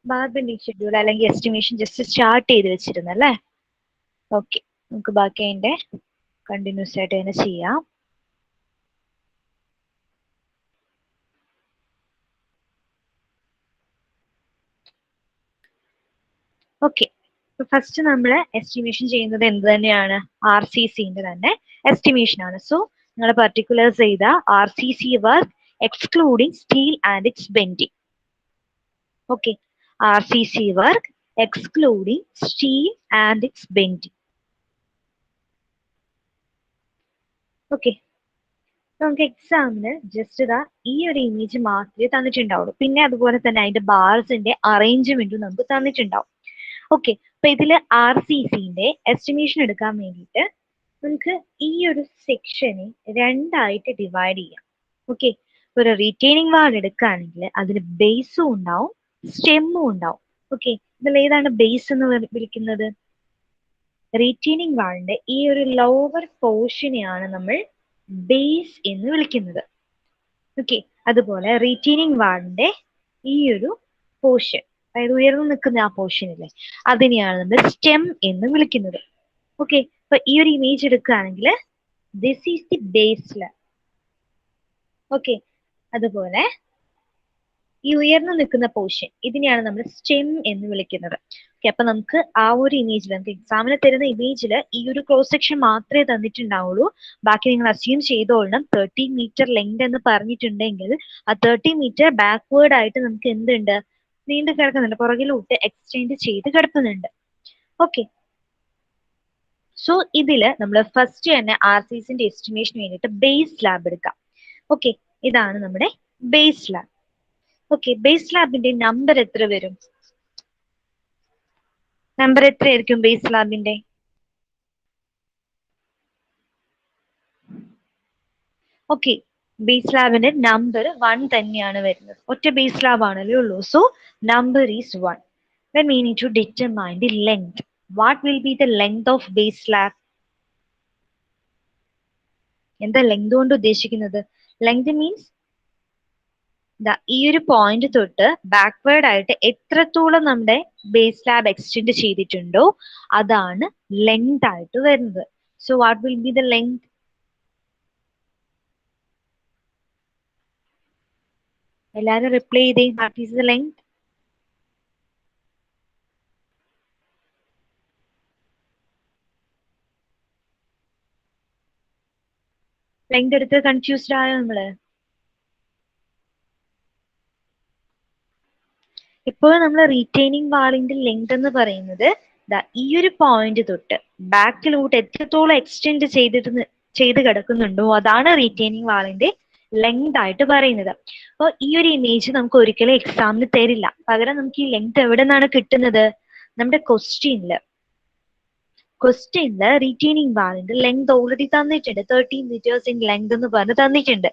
Bar bending schedule അല്ലെങ്കിൽ estimation just start ചെയ്ത് വെച്ചിരുന്നല്ലേ? Okay, നമുക്ക് ബാക്കി അതിന്റെ കണ്ടിന്യൂസ് ആയിട്ട് തന്നെ ചെയ്യാം. ഓക്കെ, ഫസ്റ്റ് നമ്മൾ എസ്റ്റിമേഷൻ ചെയ്യുന്നത് എന്ത് തന്നെയാണ്? RCCന്റെ തന്നെ എസ്റ്റിമേഷൻ ആണ്. സോ നിങ്ങൾ പർട്ടിക്കുലേഴ്സ് ചെയ്ത RCC work excluding steel and it's bending. Okay, RCC work excluding steel and it's bending. Okay, നമുക്ക് എക്സാമിന് ജസ്റ്റ് ഇതാ ഈ ഒരു ഇമേജ് മാത്രമേ തന്നിട്ടുണ്ടാവുള്ളൂ. പിന്നെ അതുപോലെ തന്നെ അതിന്റെ ബാർസിന്റെ അറേഞ്ച്മെന്റും നമുക്ക് തന്നിട്ടുണ്ടാവും. ഓക്കെ, അപ്പൊ ഇതില് RCCന്റെ എസ്റ്റിമേഷൻ എടുക്കാൻ വേണ്ടിയിട്ട് നമുക്ക് ഈ ഒരു സെക്ഷനെ രണ്ടായിട്ട് ഡിവൈഡ് ചെയ്യാം. ഓക്കെ, ഒരു റീറ്റെയിനിങ് വാൾ എടുക്കുകയാണെങ്കിൽ അതിന് ബേസും ഉണ്ടാവും സ്റ്റെമ്മും ഉണ്ടാവും. ഓക്കെ, ഇതിൽ ഏതാണ് ബേസ് എന്ന് വിളിക്കുന്നത്? റീറ്റെയിനിങ് വാളിന്റെ ഈ ഒരു ലോവർ പോർഷനെയാണ് നമ്മൾ ബേസ് എന്ന് വിളിക്കുന്നത്. ഓക്കെ, അതുപോലെ റീറ്റെയിനിങ് വാളിന്റെ ഈ ഒരു പോർഷൻ, അതായത് ഉയർന്നു നിൽക്കുന്ന ആ പോർഷൻ ഇല്ലേ, അതിനെയാണ് നമ്മൾ സ്റ്റെം എന്ന് വിളിക്കുന്നത്. ഓക്കെ, അപ്പൊ ഈ ഒരു ഇമേജ് എടുക്കുകയാണെങ്കിൽ this is the base level. Okay, അതുപോലെ ഈ ഉയർന്നു നിൽക്കുന്ന പോർഷൻ ഇതിനെയാണ് നമ്മൾ സ്റ്റെം എന്ന് വിളിക്കുന്നത്. ഓക്കെ, അപ്പൊ നമുക്ക് ആ ഒരു ഇമേജിൽ, നമുക്ക് എക്സാമിന് തരുന്ന ഇമേജിൽ ഈ ഒരു ക്രോസ് സെക്ഷൻ മാത്രമേ തന്നിട്ടുണ്ടാവുള്ളൂ. ബാക്കി നിങ്ങൾ അസ്യൂം ചെയ്തോളണം. 30 മീറ്റർ ലെങ്ത് എന്ന് പറഞ്ഞിട്ടുണ്ടെങ്കിൽ ആ 30 മീറ്റർ ബാക്ക്വേർഡ് ആയിട്ട് നമുക്ക് എന്തുണ്ട്, നീണ്ടു കിടക്കുന്നുണ്ട്, പുറകിലോട്ട് എക്സ്റ്റെൻഡ് ചെയ്ത് കിടക്കുന്നുണ്ട്. ഓക്കെ, സോ ഇതില് നമ്മൾ ഫസ്റ്റ് തന്നെ RCCന്റെ എസ്റ്റിമേഷന് വേണ്ടിയിട്ട് ബേസ് സ്ലാബ് എടുക്കാം. ഓക്കെ, ഇതാണ് നമ്മുടെ ബേസ് സ്ലാബ്. ഓക്കെ, ബേസ് സ്ലാബിന്റെ നമ്പർ എത്ര വരും? നമ്പർ എത്രയായിരിക്കും ബേസ് സ്ലാബിന്റെ? ഓക്കെ, ബേസ് സ്ലാബിന്റെ നമ്പർ 1 തന്നെയാണ് വരുന്നത്. ഒറ്റ ബേസ് സ്ലാബ് ആണല്ലേ ഉള്ളൂ. So number is 1. Then we need to determine the length. What will be the length of base slab? എന്താ ലെങ്ത് കൊണ്ട് ഉദ്ദേശിക്കുന്നത്? ലെങ്ത് മീൻസ് ഈ ഒരു പോയിന്റ് തൊട്ട് ബാക്ക്വേർഡ് ആയിട്ട് എത്രത്തോളം നമ്മുടെ ബേസ് സ്ലാബ് എക്സ്റ്റെൻഡ് ചെയ്തിട്ടുണ്ടോ അതാണ് ലെങ്ത് ആയിട്ട് വരുന്നത്. So what will be the length? എല്ലാരും റിപ്ലൈ ചെയ്തേ. What is the length? Length എടുത്ത് കൺഫ്യൂസ്ഡ് ആയോ നമ്മള്? ഇപ്പോൾ നമ്മൾ റീറ്റെയിനിങ് വാളിന്റെ ലെങ്ത് എന്ന് പറയുന്നത് ഈ ഒരു പോയിന്റ് തൊട്ട് ബാക്കിലോട്ട് എത്രത്തോളം എക്സ്റ്റെൻഡ് ചെയ്ത് കിടക്കുന്നുണ്ടോ അതാണ് റീറ്റെയിനിങ് വാളിന്റെ ലെങ്ത് ആയിട്ട് പറയുന്നത്. അപ്പോൾ ഈ ഒരു ഇമേജ് നമുക്ക് ഒരിക്കലും എക്സാമിന് തരില്ല. പകരം നമുക്ക് ഈ ലെങ്ത് എവിടെ നിന്നാണ് കിട്ടുന്നത്? നമ്മുടെ ക്വസ്റ്റ്യനില് റീറ്റെയിനിങ് വാളിന്റെ ലെങ്ത് ഓൾറെഡി തന്നിട്ടുണ്ട്. 13 മീറ്റേഴ്സ് ഇൻ ലെങ്ത് എന്ന് പറഞ്ഞ് തന്നിട്ടുണ്ട്.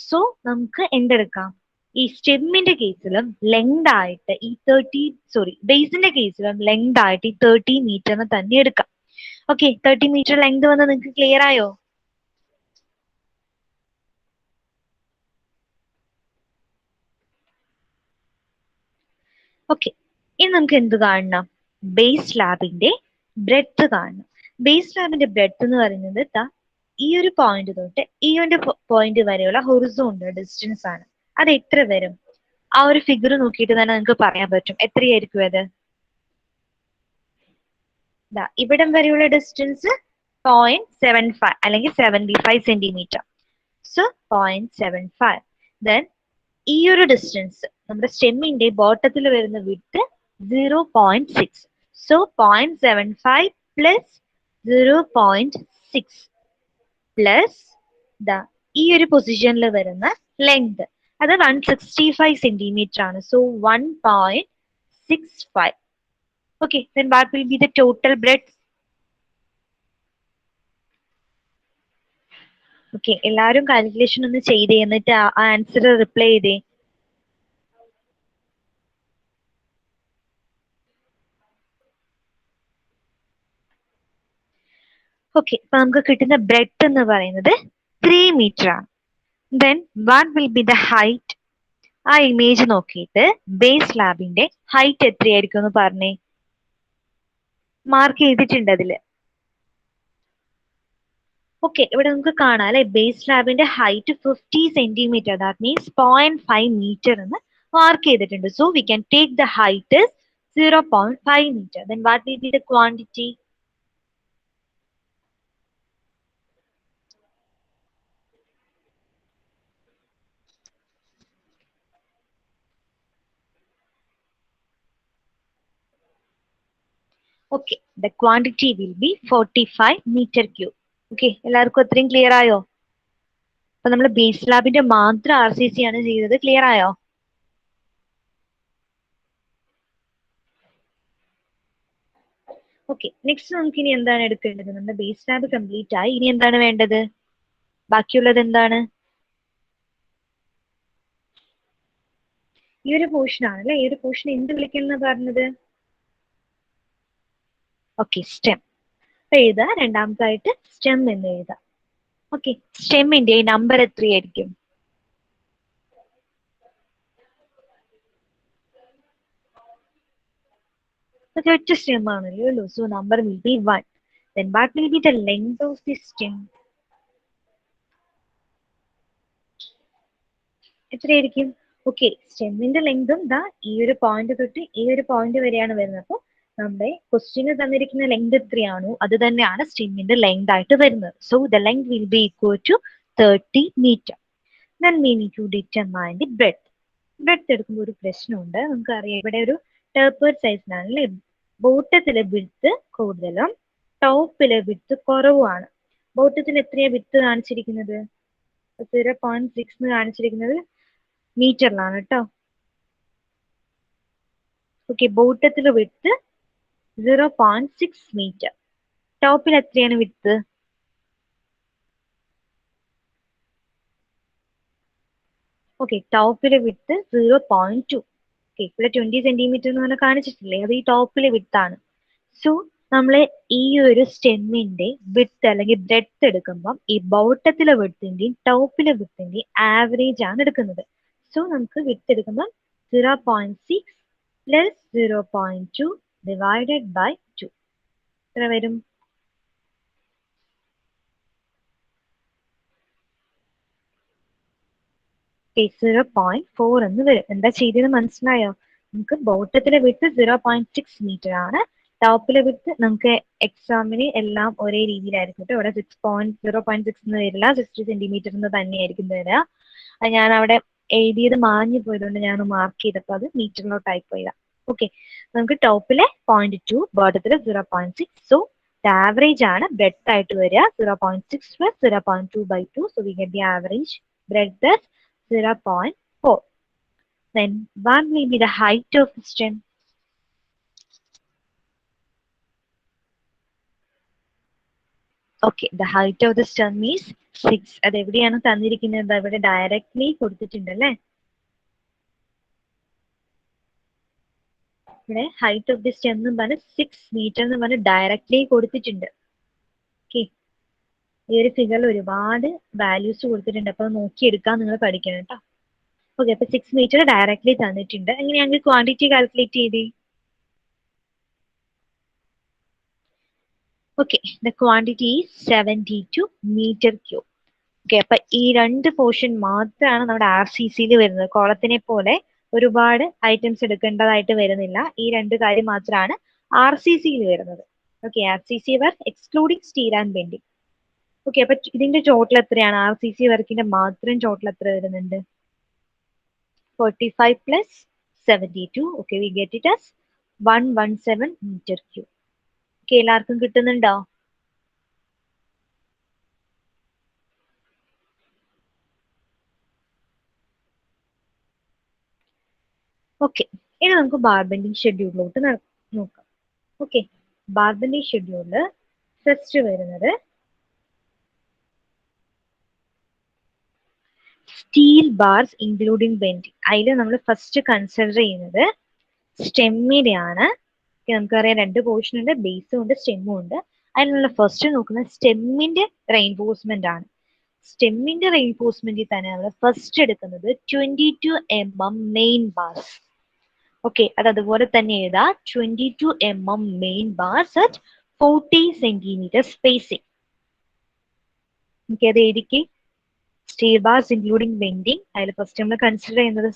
സോ നമുക്ക് എന്തെടുക്കാം? ഈ സ്റ്റെമ്മിന്റെ കേസിലും ലെങ്ത് ആയിട്ട് ബേസിന്റെ കേസിലും ലെങ്ത് ആയിട്ട് ഈ 30 മീറ്ററിന് തന്നെ എടുക്കാം. ഓക്കെ, 30 മീറ്റർ ലെങ്ത് വന്ന് നിങ്ങൾക്ക് ക്ലിയർ ആയോ? ഓക്കെ, ഇനി നമുക്ക് എന്ത് കാണണം? ബേസ് സ്ലാബിന്റെ ബ്രെഡ്ത്ത് കാണണം. ബേസ് സ്ലാബിന്റെ ബ്രെഡ്ത്ത് എന്ന് പറയുന്നത് ഈ ഒരു പോയിന്റ് തൊട്ട് ഈ ഒരു പോയിന്റ് വരെയുള്ള ഹൊറിസോണ്ടൽ ഡിസ്റ്റൻസ് ആണ്. അത് എത്ര വരും? ആ ഒരു ഫിഗർ നോക്കിയിട്ട് തന്നെ നിങ്ങൾക്ക് പറയാൻ പറ്റും എത്രയായിരിക്കും അത്. ഇവിടം വരെയുള്ള ഡിസ്റ്റൻസ് 0.75 അല്ലെങ്കിൽ 75 സെന്റിമീറ്റർ. സോ 0.75. ദെൻ ഈ ഒരു ഡിസ്റ്റൻസ് നമ്മുടെ സ്റ്റെമ്മിന്റെ ബോട്ടത്തിൽ വരുന്ന വിഡ്ത്ത് 0.6. സോ 0.75 പ്ലസ് 0.6 പ്ലസ് ഈ ഒരു പൊസിഷനിൽ വരുന്ന ലെങ്ത് അത് 165 സെന്റിമീറ്റർ ആണ്. So 1.65. Okay, then what will be the total breadth? Okay, എല്ലാവരും കാൽക്കുലേഷൻ ഒന്ന് ചെയ്തേ, എന്നിട്ട് ആ ആൻസർ റിപ്ലൈ ചെയ്തേ. ഓക്കെ, അപ്പൊ നമുക്ക് കിട്ടുന്ന ബ്രെഡ്ത്ത് എന്ന് പറയുന്നത് 3 മീറ്റർ ആണ്. Then what will be the height? ആ ഇമേജ് നോക്കിയിട്ട് ബേസ് സ്ലാബിന്റെ ഹൈറ്റ് എത്രയായിരിക്കും എന്ന് പറഞ്ഞേ. മാർക്ക് ചെയ്തിട്ടുണ്ട് അതില്. ഓക്കെ, ഇവിടെ നമുക്ക് കാണാം അല്ലെ, ബേസ് സ്ലാബിന്റെ height 50 centimetre, that means 0.5 metre എന്ന് മാർക്ക് ചെയ്തിട്ടുണ്ട്. So we can take the height 0.5 metre. Then what will be the quantity? Okay, the quantity will be 45 metre cube. Okay, എല്ലാവർക്കും അത്രയും ക്ലിയർ ആയോ? അപ്പൊ നമ്മൾ ബേസ് സ്ലാബിന്റെ മാത്രം RCC ആണ് ചെയ്തത്. ക്ലിയർ ആയോ? ഓക്കെ, നെക്സ്റ്റ് നമുക്ക് ഇനി എന്താണ് എടുക്കേണ്ടത്? നമ്മുടെ ബേസ് സ്ലാബ് കംപ്ലീറ്റ് ആയി. ഇനി എന്താണ് വേണ്ടത്? ബാക്കിയുള്ളത് എന്താണ്? ഈ ഒരു പോർഷൻ ആണ് അല്ലെ. ഈ ഒരു പോർഷൻ എന്ത് വിളിക്കുന്ന പറഞ്ഞത്? Okay, stem. അപ്പൊ എഴുതാ, രണ്ടാമതായിട്ട് സ്റ്റെം എന്ന് എഴുതാം. ഓക്കെ, സ്റ്റെമ്മിന്റെ നമ്പർ എത്രയായിരിക്കും? Okay, ഒറ്റ സ്റ്റെം ആണല്ലോ ഉള്ളൂ. So number will be 1. Then what will be the length of the stem? എത്രയായിരിക്കും? ഓക്കെ, സ്റ്റെമ്മിന്റെ ലെങ്തും ദാ ഈ ഒരു പോയിന്റ് തൊട്ട് ഈ ഒരു പോയിന്റ് വരെയാണ് വരുന്നത്. അപ്പോൾ നമ്മുടെ ക്വസ്റ്റ്യന് തന്നിരിക്കുന്ന ലെങ്ത് എത്രയാണോ അത് തന്നെയാണ് സ്റ്റെമ്മിന്റെ ലെങ്ത് ആയിട്ട് വരുന്നത്. So the length will be equal to 30 meter. Then we need to determine the breadth. Breadth എടുക്കുമ്പോൾ ഒരു പ്രശ്നമുണ്ട്. നമുക്കറിയാം ഇവിടെ ഒരു ടേപ്പേർഡ് സൈസിലാണ് അല്ലെ. ബോട്ടത്തിലെ വിഡ്ത്ത് കൂടുതലും ടോപ്പിലെ വിഡ്ത്ത് കുറവുമാണ്. ബോട്ടത്തിൽ എത്രയാ വിഡ്ത്ത് കാണിച്ചിരിക്കുന്നത്? 0.6 എന്ന് കാണിച്ചിരിക്കുന്നത് മീറ്ററിലാണ് കേട്ടോ. ഓക്കെ, ബോട്ടത്തിൽ വിഡ്ത്ത് 0.6 മീറ്റർ. ടോപ്പിൽ എത്രയാണ് വിഡ്ത്ത്? ഓക്കെ, ടോപ്പിലെ വിഡ്ത്ത് 0.2. ഓക്കെ, ഇവിടെ 20 സെന്റിമീറ്റർ എന്ന് പറഞ്ഞാൽ കാണിച്ചിട്ടില്ലേ, അത് ഈ ടോപ്പിലെ വിഡ്ത്ത് ആണ്. സോ നമ്മൾ ഈ ഒരു സ്റ്റെമ്മിന്റെ വിഡ്ത്ത് അല്ലെങ്കിൽ ബ്രെഡ്ത്ത് എടുക്കുമ്പോൾ ഈ ബോട്ടത്തിലെ വിഡ്ത്തിന്റെയും ടോപ്പിലെ വിഡ്ത്തിന്റെയും ആവറേജ് ആണ് എടുക്കുന്നത്. സോ നമുക്ക് വിഡ്ത്ത് എടുക്കുമ്പോൾ 0.6 പ്ലസ് 0.2 ഡിവൈഡഡ് ബൈ 2 എത്ര വരും? ഓക്കെ, 0.4 എന്ന് വരും. എന്താ ചെയ്തത് മനസ്സിലായോ? നമുക്ക് ബോട്ടത്തിലെ വിഡ്ത്ത് 0.6 മീറ്റർ ആണ്. ടോപ്പിലെ വിഡ്ത്ത് നമുക്ക് എക്സാമിന് എല്ലാം ഒരേ രീതിയിലായിരിക്കും കേട്ടോ. ഇവിടെ 0.6 എന്ന് വരില്ല, 60 സെന്റിമീറ്റർ എന്ന് തന്നെയായിരിക്കും വരിക. അത് ഞാൻ അവിടെ എഴുതിയത് മാഞ്ഞു പോയതുകൊണ്ട് ഞാൻ മാർക്ക് ചെയ്തപ്പോൾ അത് മീറ്ററിലോട്ടായി പോയതാ. ഓക്കെ, നമുക്ക് ടോപ്പിലെ 0.2, ബോട്ടത്തിലെ 0.6. സോ ആവറേജ് ആണ് ബ്രെഡ്ത്ത് ആയിട്ട് വരിക. 0.6 plus 0.2 by 2. So we get the average breadth 0.4. Then what will be the height of the stem? Okay, the height of the stem is 6. അത് എവിടെയാണ് തന്നിരിക്കുന്നത്? ഇവിടെ ഡയറക്ട്ലി കൊടുത്തിട്ടുണ്ട് അല്ലേ. ഇവിടെ ഹൈറ്റ് ഓഫ് ദി സ്റ്റെം എന്ന് പറഞ്ഞ് 6 മീറ്റർ എന്ന് പറഞ്ഞ് ഡയറക്ട്ലി കൊടുത്തിട്ടുണ്ട്. ഓക്കെ, ഈ ഒരു ഫിഗറിൽ ഒരുപാട് വാല്യൂസ് കൊടുത്തിട്ടുണ്ട്. അപ്പൊ നോക്കിയെടുക്കാൻ നിങ്ങൾ പഠിക്കണം കേട്ടോ. ഓക്കെ, അപ്പൊ 6 മീറ്റർ ഡയറക്ട്ലി തന്നിട്ടുണ്ട്. എങ്ങനെയാണെങ്കിൽ ക്വാണ്ടിറ്റി കാൽക്കുലേറ്റ് ചെയ്തേ. Okay, the quantity is 72 meter cube. Okay, അപ്പൊ ഈ രണ്ട് പോർഷൻ മാത്രമാണ് നമ്മുടെ RCCയിൽ വരുന്നത്. കോളത്തിനെ പോലെ ഒരുപാട് ഐറ്റംസ് എടുക്കേണ്ടതായിട്ട് വരുന്നില്ല. ഈ രണ്ട് കാര്യം മാത്രമാണ് RCCയിൽ വരുന്നത്. Okay, RCC work excluding steel and bending. Okay, അപ്പൊ ഇതിന്റെ ടോട്ടൽ എത്രയാണ്? RCC വർക്കിന്റെ മാത്രം ടോട്ടൽ എത്ര വരുന്നുണ്ട്? 45 plus 72. Okay, we get it as 117 meter cube. Okay, എല്ലാവർക്കും കിട്ടുന്നുണ്ടോ? ഓക്കെ, ഇനി നമുക്ക് ബാർ ബെൻഡിങ് ഷെഡ്യൂളിലോട്ട് നോക്കാം. ഓക്കെ, ബാർ ബെൻഡിങ് ഷെഡ്യൂളില് ഫസ്റ്റ് വരുന്നത് സ്റ്റീൽ ബാർസ് ഇൻക്ലൂഡിങ് ബെൻഡിങ്. അതിൽ നമ്മൾ ഫസ്റ്റ് കൺസിഡർ ചെയ്യുന്നത് സ്റ്റെമ്മിന്റെ ആണ്. നമുക്കറിയാം രണ്ട് പോർഷൻ ഉണ്ട്, ബേസും ഉണ്ട് സ്റ്റെമ്മും ഉണ്ട്. അതിനുള്ള ഫസ്റ്റ് നോക്കുന്നത് സ്റ്റെമ്മിന്റെ റെയിൻഫോഴ്സ്മെന്റ് ആണ്. സ്റ്റെമ്മിന്റെ റെയിൻഫോഴ്സ്മെന്റിൽ തന്നെ നമ്മൾ ഫസ്റ്റ് എടുക്കുന്നത് 22 mm മെയിൻ ബാർസ്. ഓക്കെ, അത് അതുപോലെ തന്നെ എഴുതാ 22 mm main bars at 40 cm spacing. Okay, അത് എഴുതിക്ക്. Steel bars including bending. അതിൽ ഫസ്റ്റ് നമ്മൾ കൺസിഡർ ചെയ്യുന്നത്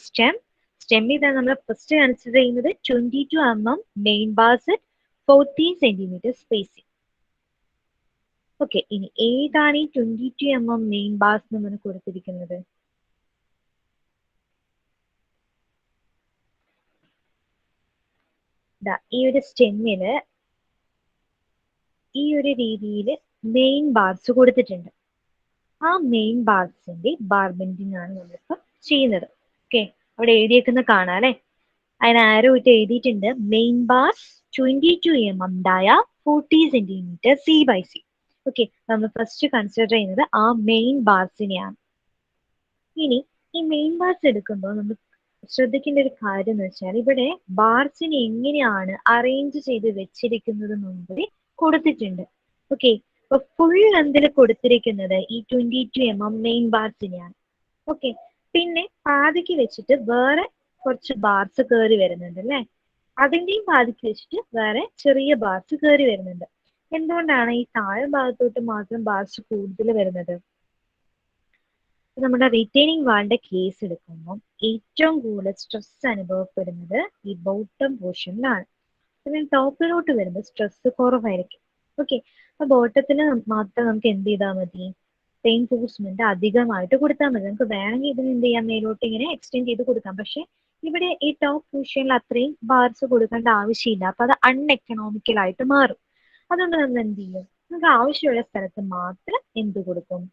സ്റ്റെമ്മിൽ തന്നെ നമ്മൾ ഫസ്റ്റ് കൺസിഡർ ചെയ്യുന്നത് 22 mm main bars at 40 cm spacing. Okay, ഇനി ഏതാണ് ഈ 22 mm മെയിൻ ബാർസ് നമ്മൾ കൊടുത്തിരിക്കുന്നത്? ഈ ഒരു സ്റ്റെമ്മില് ഈ ഒരു രീതിയിൽ മെയിൻ ബാർസ് കൊടുത്തിട്ടുണ്ട്. ആ മെയിൻ ബാർസിന്റെ ബാർ ബെൻഡിങ് ആണ് നമ്മളിപ്പോ ചെയ്യുന്നത്. ഓക്കെ, അവിടെ എഴുതിയേക്കുന്ന കാണാം അല്ലെ. അതിന് ആരോ ഇട്ട് എഴുതിയിട്ടുണ്ട് main bars 22 mm ഡയ 40 cm C/C. Okay, നമ്മൾ ഫസ്റ്റ് കൺസിഡർ ചെയ്യുന്നത് ആ മെയിൻ ബാർസിനെയാണ്. ഇനി ഈ മെയിൻ ബാർസ് എടുക്കുമ്പോൾ നമ്മൾ ശ്രദ്ധിക്കേണ്ട ഒരു കാര്യം എന്ന് വെച്ചാൽ ഇവിടെ ബാർസിനെ എങ്ങനെയാണ് അറേഞ്ച് ചെയ്ത് വെച്ചിരിക്കുന്നത് എന്നുകൂടി കൊടുത്തിട്ടുണ്ട്. ഓക്കെ, അപ്പൊ ഫുൾ ലെന്തിൽ കൊടുത്തിരിക്കുന്നത് ഈ 22 mm മെയിൻ ബാർസിനെയാണ്. ഓക്കെ, പിന്നെ പാതിക്ക് വെച്ചിട്ട് വേറെ കുറച്ച് ബാർസ് കയറി വരുന്നുണ്ട് അല്ലെ. അതിന്റെയും പാതിക്ക് വെച്ചിട്ട് വേറെ ചെറിയ ബാർസ് കയറി വരുന്നുണ്ട്. എന്തുകൊണ്ടാണ് ഈ താഴെ ഭാഗത്തോട്ട് മാത്രം ബാർസ് കൂടുതൽ വരുന്നത്? നമ്മുടെ റിറ്റൈനിങ് വാളിന്റെ കേസ് എടുക്കുമ്പോൾ ഏറ്റവും കൂടുതൽ സ്ട്രെസ് അനുഭവപ്പെടുന്നത് ഈ ബോട്ടം പോർഷനിലാണ്. പിന്നെ ടോപ്പിലോട്ട് വരുമ്പോൾ സ്ട്രെസ് കുറവായിരിക്കും. ഓക്കെ, അപ്പൊ ബോട്ടത്തിന് മാത്രം നമുക്ക് എന്ത് ചെയ്താൽ മതി? റെയിൻഫോഴ്സ്മെന്റ് അധികമായിട്ട് കൊടുത്താൽ മതി. നമുക്ക് വേണമെങ്കിൽ ഇതിന് എന്ത് ചെയ്യാം, മേലോട്ട് ഇങ്ങനെ എക്സ്റ്റെൻഡ് ചെയ്ത് കൊടുക്കാം. പക്ഷെ ഇവിടെ ഈ ടോപ്പ് പോർഷനിൽ അത്രയും ബാർസ് കൊടുക്കേണ്ട ആവശ്യമില്ല. അപ്പൊ അത് അൺഎക്കണോമിക്കൽ ആയിട്ട് മാറും. അതുകൊണ്ട് നമ്മൾ എന്ത് ചെയ്യും? നമുക്ക് ആവശ്യമുള്ള സ്ഥലത്ത് മാത്രം എന്ത് കൊടുക്കും?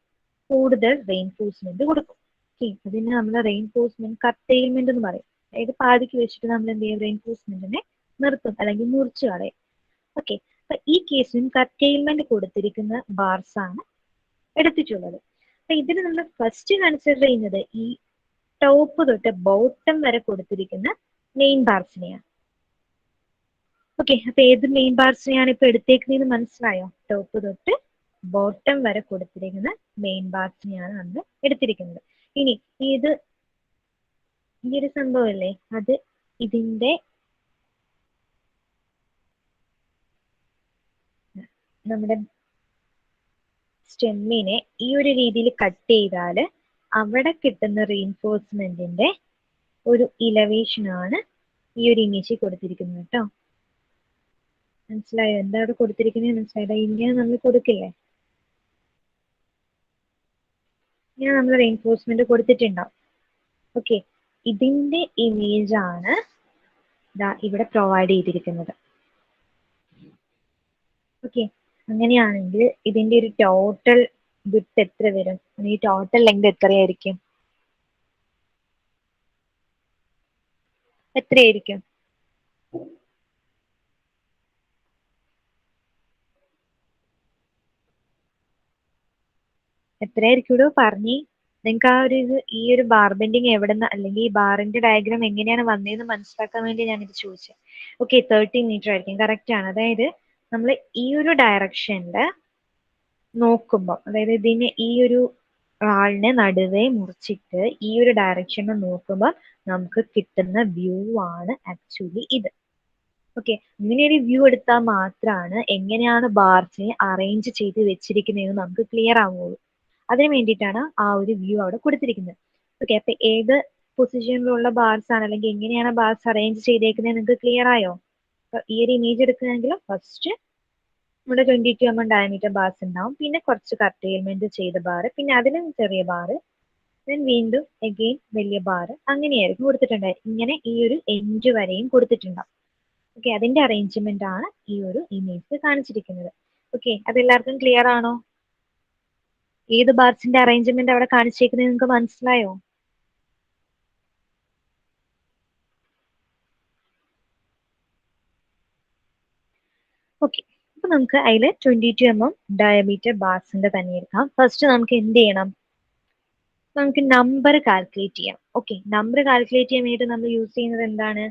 കൂടുതൽ റെയിൻഫോഴ്സ്മെന്റ് കൊടുക്കും. ഓക്കെ, അതിന് നമ്മൾ റെയിൻഫോഴ്സ്മെന്റ് കർട്ടെയിൽമെന്റ് എന്ന് പറയും. അതായത് പാതിക്ക് വെച്ചിട്ട് നമ്മൾ എന്ത് ചെയ്യും? റെയിൻഫോഴ്സ്മെന്റിനെ നിർത്തും അല്ലെങ്കിൽ മുറിച്ചു കളയും. ഓക്കെ, അപ്പൊ ഈ കേസിലും കർട്ടെയിൽമെന്റ് കൊടുത്തിരിക്കുന്ന ബാർസ് ആണ് എടുത്തിട്ടുള്ളത്. അപ്പൊ ഇതിന് നമ്മൾ ഫസ്റ്റ് കൺസിഡർ ചെയ്യുന്നത് ഈ ടോപ്പ് തൊട്ട് ബോട്ടം വരെ കൊടുത്തിരിക്കുന്ന മെയിൻ ബാർസിനെയാണ്. ഓക്കെ, അപ്പൊ ഏത് മെയിൻ ബാർസിനെയാണ് ഇപ്പൊ എടുത്തേക്കുന്നതെന്ന് മനസ്സിലായോ? ടോപ്പ് തൊട്ട് ബോട്ടം വരെ കൊടുത്തിരിക്കുന്ന മെയിൻ ബാർസിനെയാണ് നമ്മൾ എടുത്തിരിക്കുന്നത്. ഇനി ഈ ഒരു സംഭവമല്ലേ, അത് ഇതിന്റെ നമ്മുടെ സ്റ്റെമ്മിനെ ഈ ഒരു രീതിയിൽ കട്ട് ചെയ്താൽ അവിടെ കിട്ടുന്ന റീഇൻഫോഴ്സ്മെന്റിന്റെ ഒരു ഇലവേഷൻ ആണ് ഈ ഒരു ഇമേജിൽ കൊടുത്തിരിക്കുന്നത് കേട്ടോ. മനസ്സിലായോ? എന്താ അവിടെ കൊടുത്തിരിക്കുന്നത് മനസ്സിലായോ? ഇങ്ങനെ നമ്മൾ കൊടുക്കില്ലേ, ഇങ്ങനെ നമ്മൾ റീഇൻഫോഴ്സ്മെന്റ് കൊടുത്തിട്ടുണ്ടാവും. ഓക്കെ, ഇതിന്റെ ഇമേജ് ആണ് ഇവിടെ പ്രൊവൈഡ് ചെയ്തിരിക്കുന്നത്. ഓക്കെ, അങ്ങനെയാണെങ്കിൽ ഇതിന്റെ ഒരു ടോട്ടൽ വിഡ്ത്ത് എത്ര വരും? ഈ ടോട്ടൽ ലെങ്ത് എത്രയായിരിക്കും? എത്രയായിരിക്കും? എത്രയായിരിക്കും പറഞ്ഞേ? നിങ്ങൾക്ക് ആ ഒരു ഈ ഒരു ബാർ ബെൻഡിങ് എവിടെന്ന്, അല്ലെങ്കിൽ ഈ ബാറിന്റെ ഡയഗ്രാം എങ്ങനെയാണ് വന്നതെന്ന് മനസ്സിലാക്കാൻ വേണ്ടി ഞാനിത് ചോദിച്ചത്. ഓക്കെ, 30 മീറ്റർ ആയിരിക്കും. കറക്റ്റ് ആണ്. അതായത് നമ്മൾ ഈ ഒരു ഡയറക്ഷനില് നോക്കുമ്പോൾ, അതായത് ഇതിന് ഈ ഒരു ആളിനെ നടുവേ മുറിച്ചിട്ട് ഈ ഒരു ഡയറക്ഷനിൽ നോക്കുമ്പോൾ നമുക്ക് കിട്ടുന്ന വ്യൂ ആണ് ആക്ച്വലി ഇത്. ഓക്കെ, ഇങ്ങനെ ഒരു വ്യൂ എടുത്താൽ മാത്രമാണ് എങ്ങനെയാണ് ബാർസിനെ അറേഞ്ച് ചെയ്ത് വെച്ചിരിക്കുന്നതെന്ന് നമുക്ക് ക്ലിയർ ആവുള്ളൂ. അതിന് വേണ്ടിയിട്ടാണ് ആ ഒരു വ്യൂ അവിടെ കൊടുത്തിരിക്കുന്നത്. ഓക്കെ, അപ്പൊ ഏത് പൊസിഷനിലുള്ള ബാർസ് ആണ്, അല്ലെങ്കിൽ എങ്ങനെയാണ് ബാർസ് അറേഞ്ച് ചെയ്തേക്കുന്നത് നിങ്ങൾക്ക് ക്ലിയർ ആയോ? ഈ ഒരു ഇമേജ് എടുക്കുകയാണെങ്കിൽ ഫസ്റ്റ് നമ്മുടെ 22 mm ഡയമീറ്റർ ബാർസ് ഉണ്ടാവും, പിന്നെ കുറച്ച് കർട്ടെയിൽമെന്റ് ചെയ്ത ബാർ, പിന്നെ അതിലും ചെറിയ ബാർ, വീണ്ടും എഗെയിൻ വലിയ ബാർ, അങ്ങനെയായിരിക്കും കൊടുത്തിട്ടുണ്ടായി. ഇങ്ങനെ ഈ ഒരു എൻഡ് വരെയും കൊടുത്തിട്ടുണ്ടാവും. ഓക്കെ, അതിന്റെ അറേഞ്ച്മെന്റ് ആണ് ഈ ഒരു ഇമേജ് കാണിച്ചിരിക്കുന്നത്. ഓക്കെ, അതെല്ലാവർക്കും ക്ലിയർ ആണോ? ഏത് ബാർസിന്റെ അറേഞ്ച്മെന്റ് അവിടെ കാണിച്ചേക്കുന്നത് നിങ്ങൾക്ക് മനസ്സിലായോ? ഓക്കെ, അപ്പൊ നമുക്ക് അതിൽ 22 mm ഡയമീറ്റർ ബാർസിന്റെ തന്നെ എടുക്കാം. ഫസ്റ്റ് നമുക്ക് എന്ത് ചെയ്യണം? നമുക്ക് നമ്പർ കാൽക്കുലേറ്റ് ചെയ്യാം. ഓക്കെ, നമ്പർ കാൽക്കുലേറ്റ് ചെയ്യാൻ വേണ്ടി നമ്മൾ യൂസ് ചെയ്യുന്നത് എന്താണ്?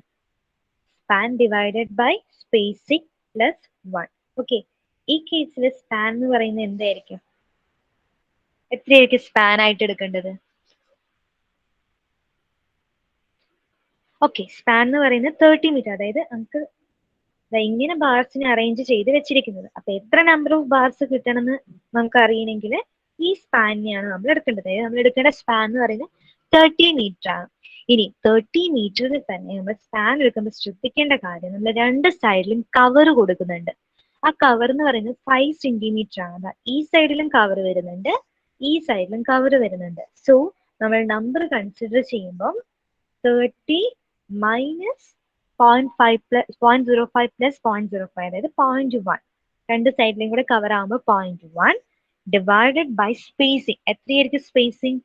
Span divided by spacing plus 1. Okay, ഈ കേസിൽ സ്പാൻ എന്ന് പറയുന്നത് എന്തായിരിക്കും? എത്രയായിരിക്കും സ്പാൻ ആയിട്ട് എടുക്കേണ്ടത്? ഓക്കെ, സ്പാൻ എന്ന് പറയുന്നത് 30 മീറ്റർ. അതായത് നമുക്ക് ഇങ്ങനെ ബാർസിനെ അറേഞ്ച് ചെയ്ത് വെച്ചിരിക്കുന്നത്. അപ്പൊ എത്ര നമ്പർ ഓഫ് ബാർസ് കിട്ടണമെന്ന് നമുക്ക് അറിയണമെങ്കിൽ ഈ സ്പാനിനെയാണ് നമ്മൾ എടുക്കേണ്ടത്. അതായത് നമ്മൾ എടുക്കേണ്ട സ്പാൻ എന്ന് പറയുന്നത് 30 മീറ്റർ ആണ്. ഇനി 30 മീറ്ററിൽ തന്നെ നമ്മൾ സ്പാൻ എടുക്കുമ്പോൾ ശ്രദ്ധിക്കേണ്ട കാര്യം, നമ്മൾ രണ്ട് സൈഡിലും കവർ കൊടുക്കുന്നുണ്ട്. ആ കവർ എന്ന് പറയുന്നത് 5 സെന്റിമീറ്റർ ആണ്. ഈ സൈഡിലും കവർ വരുന്നുണ്ട്, ഈ സൈഡിലും കവർ വരുന്നുണ്ട്. സോ നമ്മൾ നമ്പർ കൺസിഡർ ചെയ്യുമ്പോൾ 30 മൈനസ് 0.5 പ്ലസ് 0.05 പ്ലസ് 0.05, അതായത് 0.1. രണ്ട് സൈഡിലും കൂടെ കവർ ആകുമ്പോൾ 0.1 ഡിവൈഡഡ് ബൈ സ്പേസിങ്. എത്രയായിരിക്കും സ്പേസിങ്?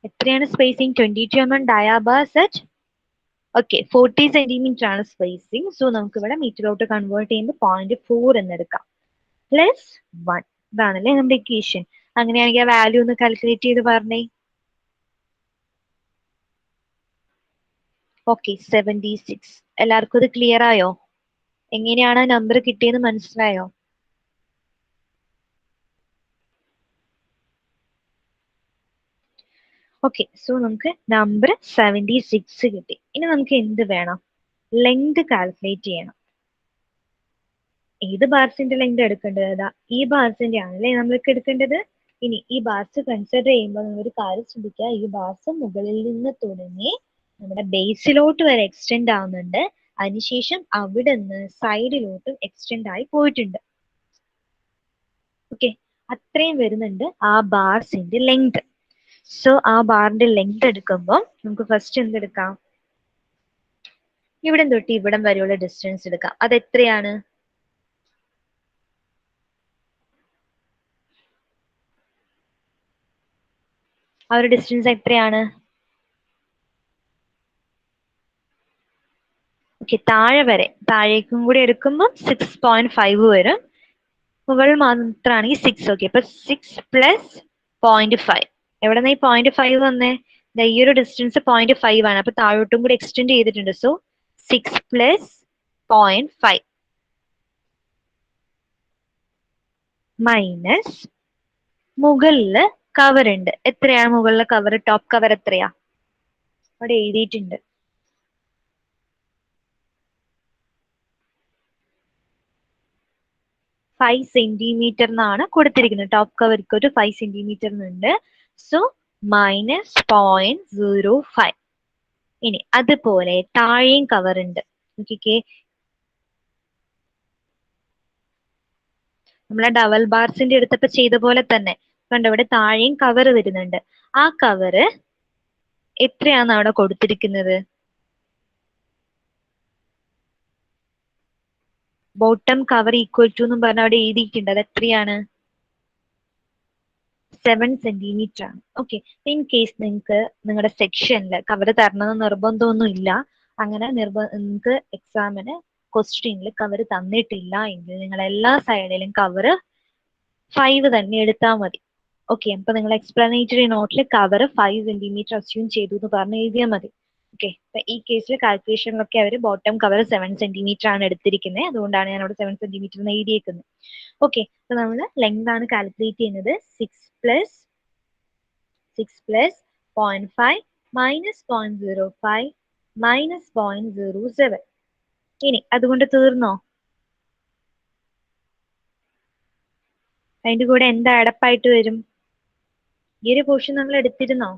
എത്രയാണ് spacing? 22 mm ഡയാബാർ set. Okay, 40 centimetre ആണ് സ്പേസിങ്. സോ നമുക്ക് ഇവിടെ മീറ്ററിലോട്ട് കൺവേർട്ട് ചെയ്യുമ്പോൾ 0.4 എന്ന് എടുക്കാം. പ്ലസ് 1. ഇതാണല്ലേ നമ്മുടെ ഇക്വേഷൻ. അങ്ങനെയാണെങ്കിൽ ആ വാല്യൂ ഒന്ന് കാൽക്കുലേറ്റ് ചെയ്ത് പറഞ്ഞേ. ഓക്കെ, 76. എല്ലാവർക്കും ഇത് ക്ലിയർ ആയോ? എങ്ങനെയാണ് നമ്പർ കിട്ടിയെന്ന് മനസ്സിലായോ? ഓക്കെ, സോ നമുക്ക് നമ്പർ 76 കിട്ടി. ഇനി നമുക്ക് എന്ത് വേണം? ലെങ്ത് കാൽക്കുലേറ്റ് ചെയ്യണം. ഏത് ബാർസിന്റെ ലെങ്ത് എടുക്കേണ്ടത്? ഈ ബാർസിന്റെ ആണല്ലേ നമ്മൾക്ക് എടുക്കേണ്ടത്. ഇനി ഈ ബാർസ് കൺസിഡർ ചെയ്യുമ്പോൾ നമ്മളൊരു കാര്യം ശ്രദ്ധിക്കുക, ഈ ബാർസ് മുകളിൽ നിന്ന് തുടങ്ങി നമ്മുടെ ബേസിലോട്ട് വരെ എക്സ്റ്റെൻഡ് ആവുന്നുണ്ട്. അതിനുശേഷം അവിടെ നിന്ന് സൈഡിലോട്ടും എക്സ്റ്റെൻഡ് ആയി പോയിട്ടുണ്ട്. ഓക്കെ, അത്രയും വരുന്നുണ്ട് ആ ബാർസിന്റെ ലെങ്ത്. സോ ആ ബാറിന്റെ ലെങ്ത് എടുക്കുമ്പോൾ നമുക്ക് ഫസ്റ്റ് എന്തെടുക്കാം? ഇവിടം തൊട്ട് ഇവിടം വരെയുള്ള ഡിസ്റ്റൻസ് എടുക്കാം. അത് എത്രയാണ്? ആ ഒരു ഡിസ്റ്റൻസ് എത്രയാണ്? ഓക്കെ, താഴെ വരെ, താഴേക്കും കൂടി എടുക്കുമ്പോൾ 6.5 വരും. മുകളിൽ മാത്രമാണെങ്കിൽ 6. ഓക്കെ, അപ്പൊ 6 പ്ലസ് 0.5. എവിടെ നിന്ന് ഈ 0.5 വന്നേ? ഈ ഒരു ഡിസ്റ്റൻസ് 0.5 ആണ്. അപ്പൊ താഴോട്ടും കൂടി എക്സ്റ്റെൻഡ് ചെയ്തിട്ടുണ്ട്. സോ 6 പ്ലസ് 0.5 മൈനസ് മുകളില് കവർ ഉണ്ട്. എത്രയാണ് മുകളിലെ കവർ? ടോപ്പ് കവർ എത്രയാ? അവിടെ എഴുതിയിട്ടുണ്ട്. 5 സെന്റിമീറ്റർ എന്നാണ് കൊടുത്തിരിക്കുന്നത്. ടോപ്പ് കവർക്ക് ഒരു 5 സെന്റിമീറ്റർ എന്നുണ്ട്. So minus 0.05. ഇനി അതുപോലെ താഴെയും കവർ ഉണ്ട്. നോക്കിക്കേ, നമ്മളെ ഡബിൾ ബാർസിന്റെ അടുത്തപ്പോ ചെയ്ത പോലെ തന്നെ കണ്ടോ, ഇവിടെ താഴെയും കവർ വരുന്നുണ്ട്. ആ കവറ് എത്രയാന്ന് അവിടെ കൊടുത്തിരിക്കുന്നത്? ബോട്ടം കവർ ഈക്വൽ ടു എന്നും പറഞ്ഞ അവിടെ എഴുതിയിട്ടുണ്ട്. അത് എത്രയാണ്? 7 സെന്റിമീറ്റർ ആണ്. ഓക്കെ, ഇൻ കേസ് നിങ്ങൾക്ക് നിങ്ങളുടെ സെക്ഷനിൽ കവർ തരണമെന്ന് നിർബന്ധമൊന്നും ഇല്ല. അങ്ങനെ നിങ്ങൾക്ക് എക്സാമിന് ക്വസ്റ്റ്യനിൽ കവർ തന്നിട്ടില്ല എങ്കിൽ നിങ്ങൾ എല്ലാ സൈഡിലും കവർ 5 തന്നെ എടുത്താൽ മതി. ഓക്കെ, അപ്പൊ നിങ്ങൾ എക്സ്പ്ലനേറ്ററി നോട്ടിൽ കവർ 5 സെന്റിമീറ്റർ അസ്യൂം ചെയ്തു എന്ന് പറഞ്ഞ് എഴുതിയാൽ മതി. ഓക്കെ, അപ്പൊ ഈ കേസിൽ കാൽക്കുലേഷനിലൊക്കെ അവർ ബോട്ടം കവർ 7 സെന്റിമീറ്റർ ആണ് എടുത്തിരിക്കുന്നത്. അതുകൊണ്ടാണ് ഞാൻ അവിടെ 7 സെന്റിമീറ്റർ എന്ന് എഴുതിയേക്കുന്നത്. ഓക്കെ, അപ്പൊ നമ്മൾ ലെങ്ത് ആണ് കാൽക്കുലേറ്റ് ചെയ്യുന്നത്. 6 പ്ലസ് 0.5 മൈനസ് 0.05 മൈനസ് 0.07. ഇനി അതുകൊണ്ട് തീർന്നോ? അതിന്റെ കൂടെ എന്താ അടപ്പായിട്ട് വരും? ഈ ഒരു പോർഷൻ നമ്മൾ എടുത്തിരുന്നോ?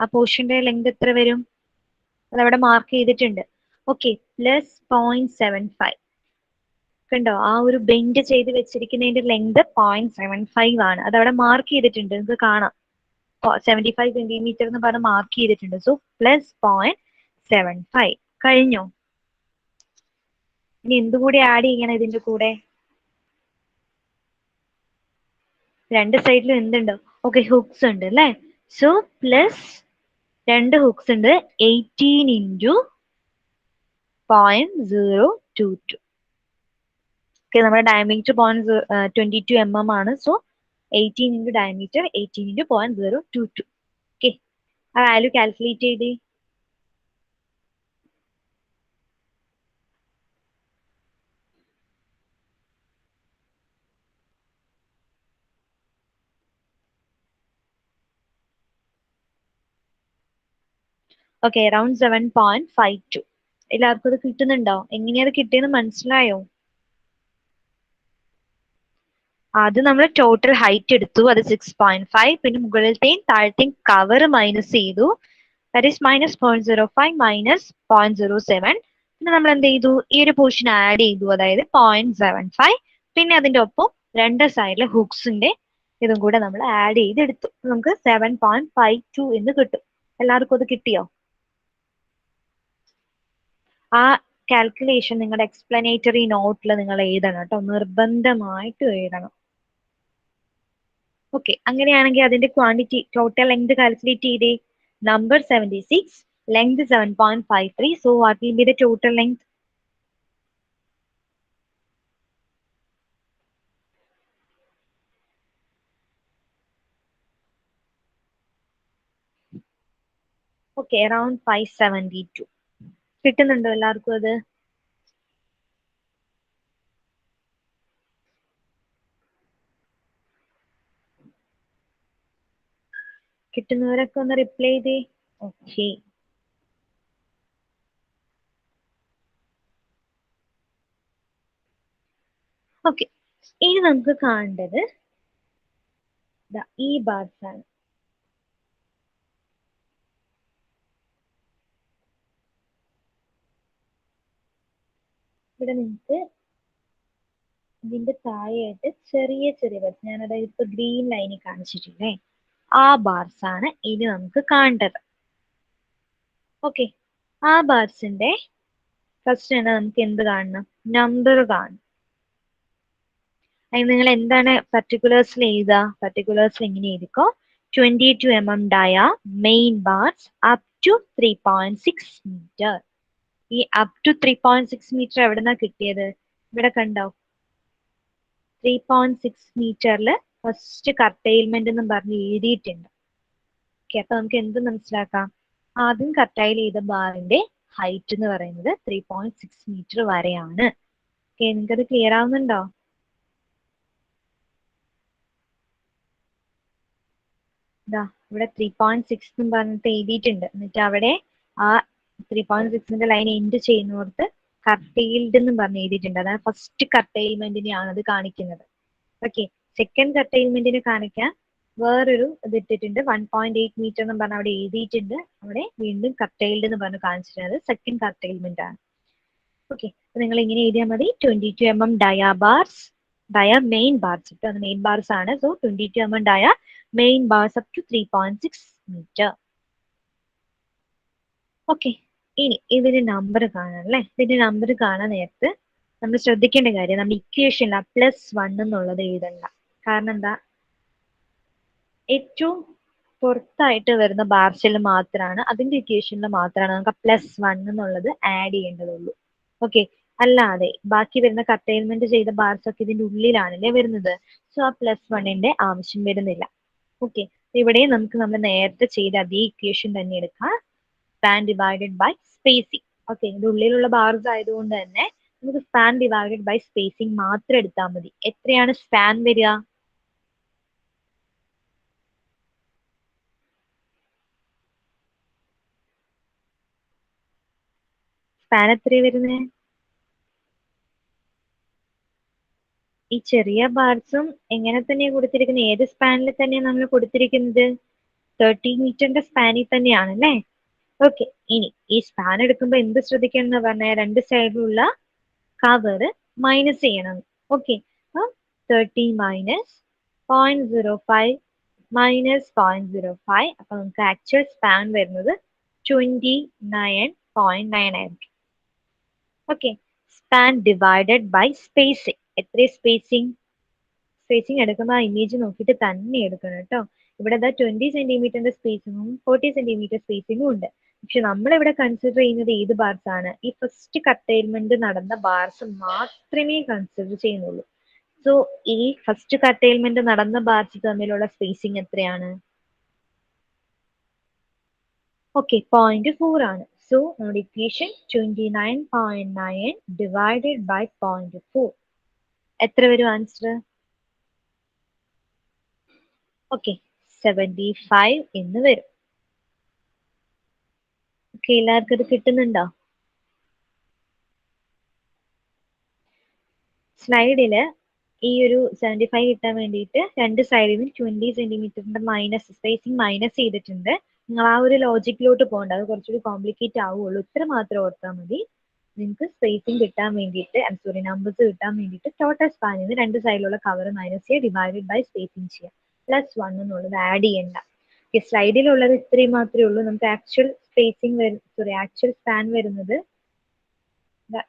ആ പോർഷന്റെ ലെങ്ത് എത്ര വരും? അതവിടെ മാർക്ക് ചെയ്തിട്ടുണ്ട്. Okay, plus 0.75. കണ്ടോ, ആ ഒരു ബെൻഡ് ചെയ്ത് വെച്ചിരിക്കുന്നതിന്റെ ലെങ്ത് 0.75 ആണ്. അതവിടെ മാർക്ക് ചെയ്തിട്ടുണ്ട്, നിങ്ങൾക്ക് കാണാം. 75 സെന്റിമീറ്റർ എന്ന് പറഞ്ഞ് മാർക്ക് ചെയ്തിട്ടുണ്ട്. സോ പ്ലസ് 0.75 കഴിഞ്ഞോ? ഇനി എന്തുകൂടി ആഡ് ചെയ്യണം ഇതിന്റെ കൂടെ? രണ്ട് സൈഡിലും എന്തുണ്ട്? ഓക്കെ, ഹുക്സ് ഉണ്ട് അല്ലേ? സോ പ്ലസ് 2 ഹുക്സ് ഉണ്ട്. 18 ഇൻറ്റു 0.022. ഓക്കെ, നമ്മുടെ ഡയമീറ്റർ 22 mm ആണ്. So 18 into diameter 18 into 0.022. Okay, ആ വാല്യൂ കാൽക്കുലേറ്റ് ചെയ്തേ. Okay, around 7.52. എല്ലാവർക്കും അത് കിട്ടുന്നുണ്ടോ? എങ്ങനെയാ അത് കിട്ടിയെന്ന് മനസ്സിലായോ? അത് നമ്മൾ ടോട്ടൽ ഹൈറ്റ് എടുത്തു, അത് 6.5. പിന്നെ മുകളിലത്തെയും താഴത്തെയും കവർ മൈനസ് ചെയ്തു, ദാറ്റ് ഈസ് -0.05 മൈനസ് 0.07. പിന്നെ നമ്മൾ എന്ത് ചെയ്തു, ഈ ഒരു പോർഷൻ ആഡ് ചെയ്തു, അതായത് 0.75. പിന്നെ അതിന്റെ ഒപ്പം രണ്ട് സൈഡിലെ ഹുക്സിന്റെ ഇതും കൂടെ നമ്മൾ ആഡ് ചെയ്തെടുത്തു. നമുക്ക് 7.52 എന്ന് കിട്ടും. എല്ലാവർക്കും അത് കിട്ടിയോ? ആ കാൽക്കുലേഷൻ നിങ്ങളുടെ എക്സ്പ്ലനേറ്ററി നോട്ടിൽ നിങ്ങൾ എഴുതണം കേട്ടോ, നിർബന്ധമായിട്ടും എഴുതണം. ഓക്കെ, അങ്ങനെയാണെങ്കിൽ അതിന്റെ ക്വാണ്ടിറ്റി ടോട്ടൽ ലെങ്ത് കാൽക്കുലേറ്റ് ചെയ്തേ. Number 76, length 7.53. So what will be the total length? Okay, around 572. കിട്ടുന്നുണ്ടോ എല്ലാവർക്കും അത്? കിട്ടുന്നവരൊക്കെ ഒന്ന് റിപ്ലൈ ചെയ്തേ. Okay, okay. ഇനി നമുക്ക് കാണേണ്ടത് ഈ ബാർസ് ആണ്. ഇവിടെ നിങ്ങൾക്ക് ഇതിന്റെ താഴെയായിട്ട് ചെറിയ ചെറിയ ബാർസ്, ഞാൻ അതായത് ഇപ്പൊ ഗ്രീൻ ലൈനിൽ കാണിച്ചിട്ടില്ലേ, ആ ബാർസ് ആണ് ഇനി നമുക്ക് കാണേണ്ടത്. ഓക്കെ, ആ ബാർസിന്റെ ഫസ്റ്റ് തന്നെ നമുക്ക് എന്ത് കാണണം? നമ്പർ കാണണം. അതിന് നിങ്ങൾ എന്താണ് പർട്ടിക്കുലേഴ്സിൽ എഴുതുക? പർട്ടിക്കുലേഴ്സിൽ എങ്ങനെ എഴുതിക്കോ, 22 mm dia main bars up to 3.6 metre. ഈ അപ് ടു 3.6 മീറ്റർ എവിടെന്നാ കിട്ടിയത്? ഇവിടെ കണ്ടോ, 3.6 മീറ്ററിൽ ഫസ്റ്റ് കർട്ടൈൽമെന്റ് എന്നും പറഞ്ഞ് എഴുതിയിട്ടുണ്ട്. ഓക്കെ, അപ്പൊ നമുക്ക് എന്ത് മനസ്സിലാക്കാം? ആദ്യം കർട്ടൈൽ ചെയ്ത ബാറിന്റെ ഹൈറ്റ് എന്ന് പറയുന്നത് 3.6 മീറ്റർ വരെയാണ്. ഓക്കെ, നിങ്ങൾക്കത് ക്ലിയർ ആവുന്നുണ്ടോ? ഇതാ ഇവിടെ 3.6 എന്ന് പറഞ്ഞിട്ട് എഴുതിയിട്ടുണ്ട്. എന്നിട്ട് അവിടെ ആ 3.6ന്റെ ലൈൻ എൻഡ് ചെയ്യുന്നിടത്ത് കർട്ടൈൽഡ് എന്ന് പറഞ്ഞ് എഴുതിയിട്ടുണ്ട്. അതാണ് ഫസ്റ്റ് കർട്ടൈൽമെന്റിനെയാണ് അത് കാണിക്കുന്നത്. ഓക്കെ, സെക്കൻഡ് കർട്ടൈൽമെന്റിനെ കാണിക്കാൻ വേറൊരു ഇത് ഇട്ടിട്ടുണ്ട്, 1.8 മീറ്റർ എന്ന് പറഞ്ഞ് അവിടെ എഴുതിയിട്ടുണ്ട്. അവിടെ വീണ്ടും കർട്ടൈൽഡ് എന്ന് പറഞ്ഞ് കാണിച്ചിട്ടുണ്ട്, സെക്കൻഡ് കർട്ടൈൽമെന്റ് ആണ്. ഓക്കെ, അപ്പൊ നിങ്ങൾ ഇങ്ങനെ എഴുതിയാൽ മതി, 22 mm dia bars, dia main bars ഇട്ടോ, അത് മെയിൻ ബാർസ് ആണ്. So 22 mm dia main bars up to 3.6 metre. Okay, ഇനി ഇതിന്റെ നമ്പർ കാണാം അല്ലേ. ഇതിന്റെ നമ്പർ കാണാൻ നേരത്ത് നമ്മൾ ശ്രദ്ധിക്കേണ്ട കാര്യം, നമ്മുടെ ഇക്വേഷനിൽ +1 എന്നുള്ളത് എഴുതണ്ട. കാരണം എന്താ, ഏറ്റവും പുറത്തായിട്ട് വരുന്ന ബാർസിൽ മാത്രമാണ്, അതിന്റെ ഇക്വേഷനിൽ മാത്രമാണ് നമുക്ക് +1 എന്നുള്ളത് ആഡ് ചെയ്യേണ്ടതുള്ളൂ. ഓക്കെ, അല്ലാതെ ബാക്കി വരുന്ന കർട്ടൈൽമെന്റ് ചെയ്ത ബാർസ് ഒക്കെ ഇതിന്റെ ഉള്ളിലാണല്ലേ വരുന്നത്. സോ ആ +1ന്റെ ആവശ്യം വരുന്നില്ല. ഓക്കെ, ഇവിടെ നമുക്ക് നമ്മൾ നേരത്തെ ചെയ്ത അതേ ഇക്വേഷൻ തന്നെ എടുക്കാം, span divided by spacing. Okay, ഇതിന്റെ ഉള്ളിലുള്ള ബാർസ് ആയതുകൊണ്ട് തന്നെ നമുക്ക് സ്പാൻ ഡിവൈഡഡ് ബൈ സ്പേസിങ് മാത്രം എടുത്താൽ മതി. എത്രയാണ് സ്പാൻ വരിക? സ്പാൻ എത്രയാണ് വരുന്നത്? ഈ ചെറിയ ബാർസും എങ്ങനെ തന്നെയാണ് കൊടുത്തിരിക്കുന്നത്? ഏത് സ്പാനിൽ തന്നെയാണ് നമ്മൾ കൊടുത്തിരിക്കുന്നത്? 30 മീറ്ററിന്റെ സ്പാനിൽ തന്നെയാണ് അല്ലേ? ഓക്കെ, ഇനി ഈ സ്പാൻ എടുക്കുമ്പോൾ എന്ത് ശ്രദ്ധിക്കണം എന്ന് പറഞ്ഞാൽ, രണ്ട് സൈഡിലുള്ള കവർ മൈനസ് ചെയ്യണം. ഓക്കെ, അപ്പം 30 മൈനസ് 0.05 മൈനസ് 0.05, അപ്പൊ നമുക്ക് ആക്ച്വൽ സ്പാൻ വരുന്നത് 29.9 ആയിരിക്കും. Okay, span divided by spacing. എത്ര സ്പേസിങ്? സ്പേസിങ് എടുക്കുമ്പോൾ ആ ഇമേജ് നോക്കിയിട്ട് തന്നെ എടുക്കണം കേട്ടോ. ഇവിടെ 20 സെന്റിമീറ്ററിന്റെ സ്പേസിങ്ങും 40 സെന്റിമീറ്റർ സ്പേസിങ്ങും ഉണ്ട്. പക്ഷെ നമ്മൾ ഇവിടെ കൺസിഡർ ചെയ്യുന്നത് ഏത് ബാർസ് ആണ്? ഈ ഫസ്റ്റ് കർട്ടൈൽമെന്റ് നടന്ന ബാർസ് മാത്രമേ കൺസിഡർ ചെയ്യുന്നുള്ളൂ. സോ ഈ ഫസ്റ്റ് കർട്ടൈൽമെന്റ് നടന്ന ബാർസ് തമ്മിലുള്ള സ്പേസിങ് എത്രയാണ്? ഓക്കെ, 0.4 ആണ്. സോ നമ്മുടെ ഇക്വേഷൻ 29.9 ഡിവൈഡഡ് ബൈ 0.4 എത്ര വരും ആൻസർ? ഓക്കെ, 75 എന്ന് വരും. ഓക്കെ, എല്ലാവർക്കും ഇത് കിട്ടുന്നുണ്ടോ? സ്ലൈഡില് ഈ ഒരു 75 കിട്ടാൻ വേണ്ടിയിട്ട് രണ്ട് സൈഡിലും 20 സെന്റിമീറ്ററിന്റെ മൈനസ് സ്പേസിങ് മൈനസ് ചെയ്തിട്ടുണ്ട്. നിങ്ങൾ ആ ഒരു ലോജിക്കിലോട്ട് പോകണ്ട, അത് കുറച്ചുകൂടി കോംപ്ലിക്കേറ്റ് ആവുള്ളൂ. ഇത്ര മാത്രം ഓർത്താൽ മതി. നിങ്ങൾക്ക് സ്പേസിങ് കിട്ടാൻ വേണ്ടിയിട്ട് സോറി നമ്പേഴ്സ് കിട്ടാൻ വേണ്ടിയിട്ട് ടോട്ടൽ സ്പാനിന് രണ്ട് സൈഡിലുള്ള കവർ മൈനസ് ചെയ്യുക, ഡിവൈഡഡ് ബൈ സ്പേസിങ് ചെയ്യുക, +1 എന്നുള്ളത് ആഡ് ചെയ്യണ്ട. സ്ലൈഡിലുള്ളത് ഇത്രയും മാത്രമേ ഉള്ളൂ. നമുക്ക് ആക്ച്വൽ സ്പേസിങ് ആക്ച്വൽ സ്പാൻ വരുന്നത്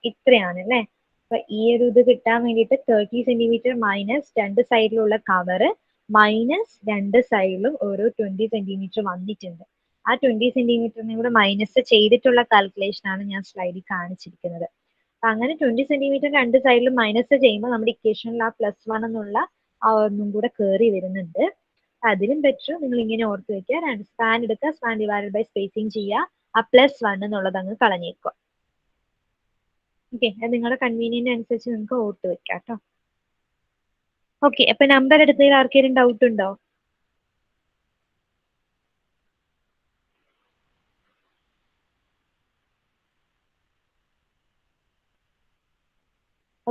ഇത്രയാണ് അല്ലേ. അപ്പൊ ഈ ഒരു ഇത് കിട്ടാൻ വേണ്ടിയിട്ട് 30 സെന്റിമീറ്റർ മൈനസ് രണ്ട് സൈഡിലുള്ള കവറ് മൈനസ് രണ്ട് സൈഡിലും ഓരോ 20 സെന്റിമീറ്റർ വന്നിട്ടുണ്ട്. ആ 20 സെന്റിമീറ്ററിനെ കൂടെ മൈനസ് ചെയ്തിട്ടുള്ള കാൽക്കുലേഷൻ ആണ് ഞാൻ സ്ലൈഡിൽ കാണിച്ചിരിക്കുന്നത്. അപ്പൊ അങ്ങനെ 20 സെന്റിമീറ്റർ രണ്ട് സൈഡിലും മൈനസ് ചെയ്യുമ്പോൾ നമ്മുടെ ഇക്വേഷനിൽ ആ +1 എന്നുള്ള ആ ഒന്നും കൂടെ കയറി വരുന്നുണ്ട്. അതിലും ബെറ്റർ നിങ്ങൾ ഇങ്ങനെ ഓർത്ത് വെക്കുക, രണ്ട് സ്പാൻ എടുക്കുക, സ്പാൻ ഡിവൈഡഡ് ബൈ സ്പേസിങ് ചെയ്യുക, ആ +1 എന്നുള്ളത് അങ്ങ് കളഞ്ഞേക്കുക. ഓക്കെ, അത് നിങ്ങളുടെ കൺവീനിയന്റ് അനുസരിച്ച് നിങ്ങൾക്ക് ഓർത്ത് വെക്കാം കേട്ടോ. ഓക്കെ, അപ്പൊ നമ്പർ എടുത്തതിൽ ആർക്കെങ്കിലും ഡൗട്ട് ഉണ്ടോ?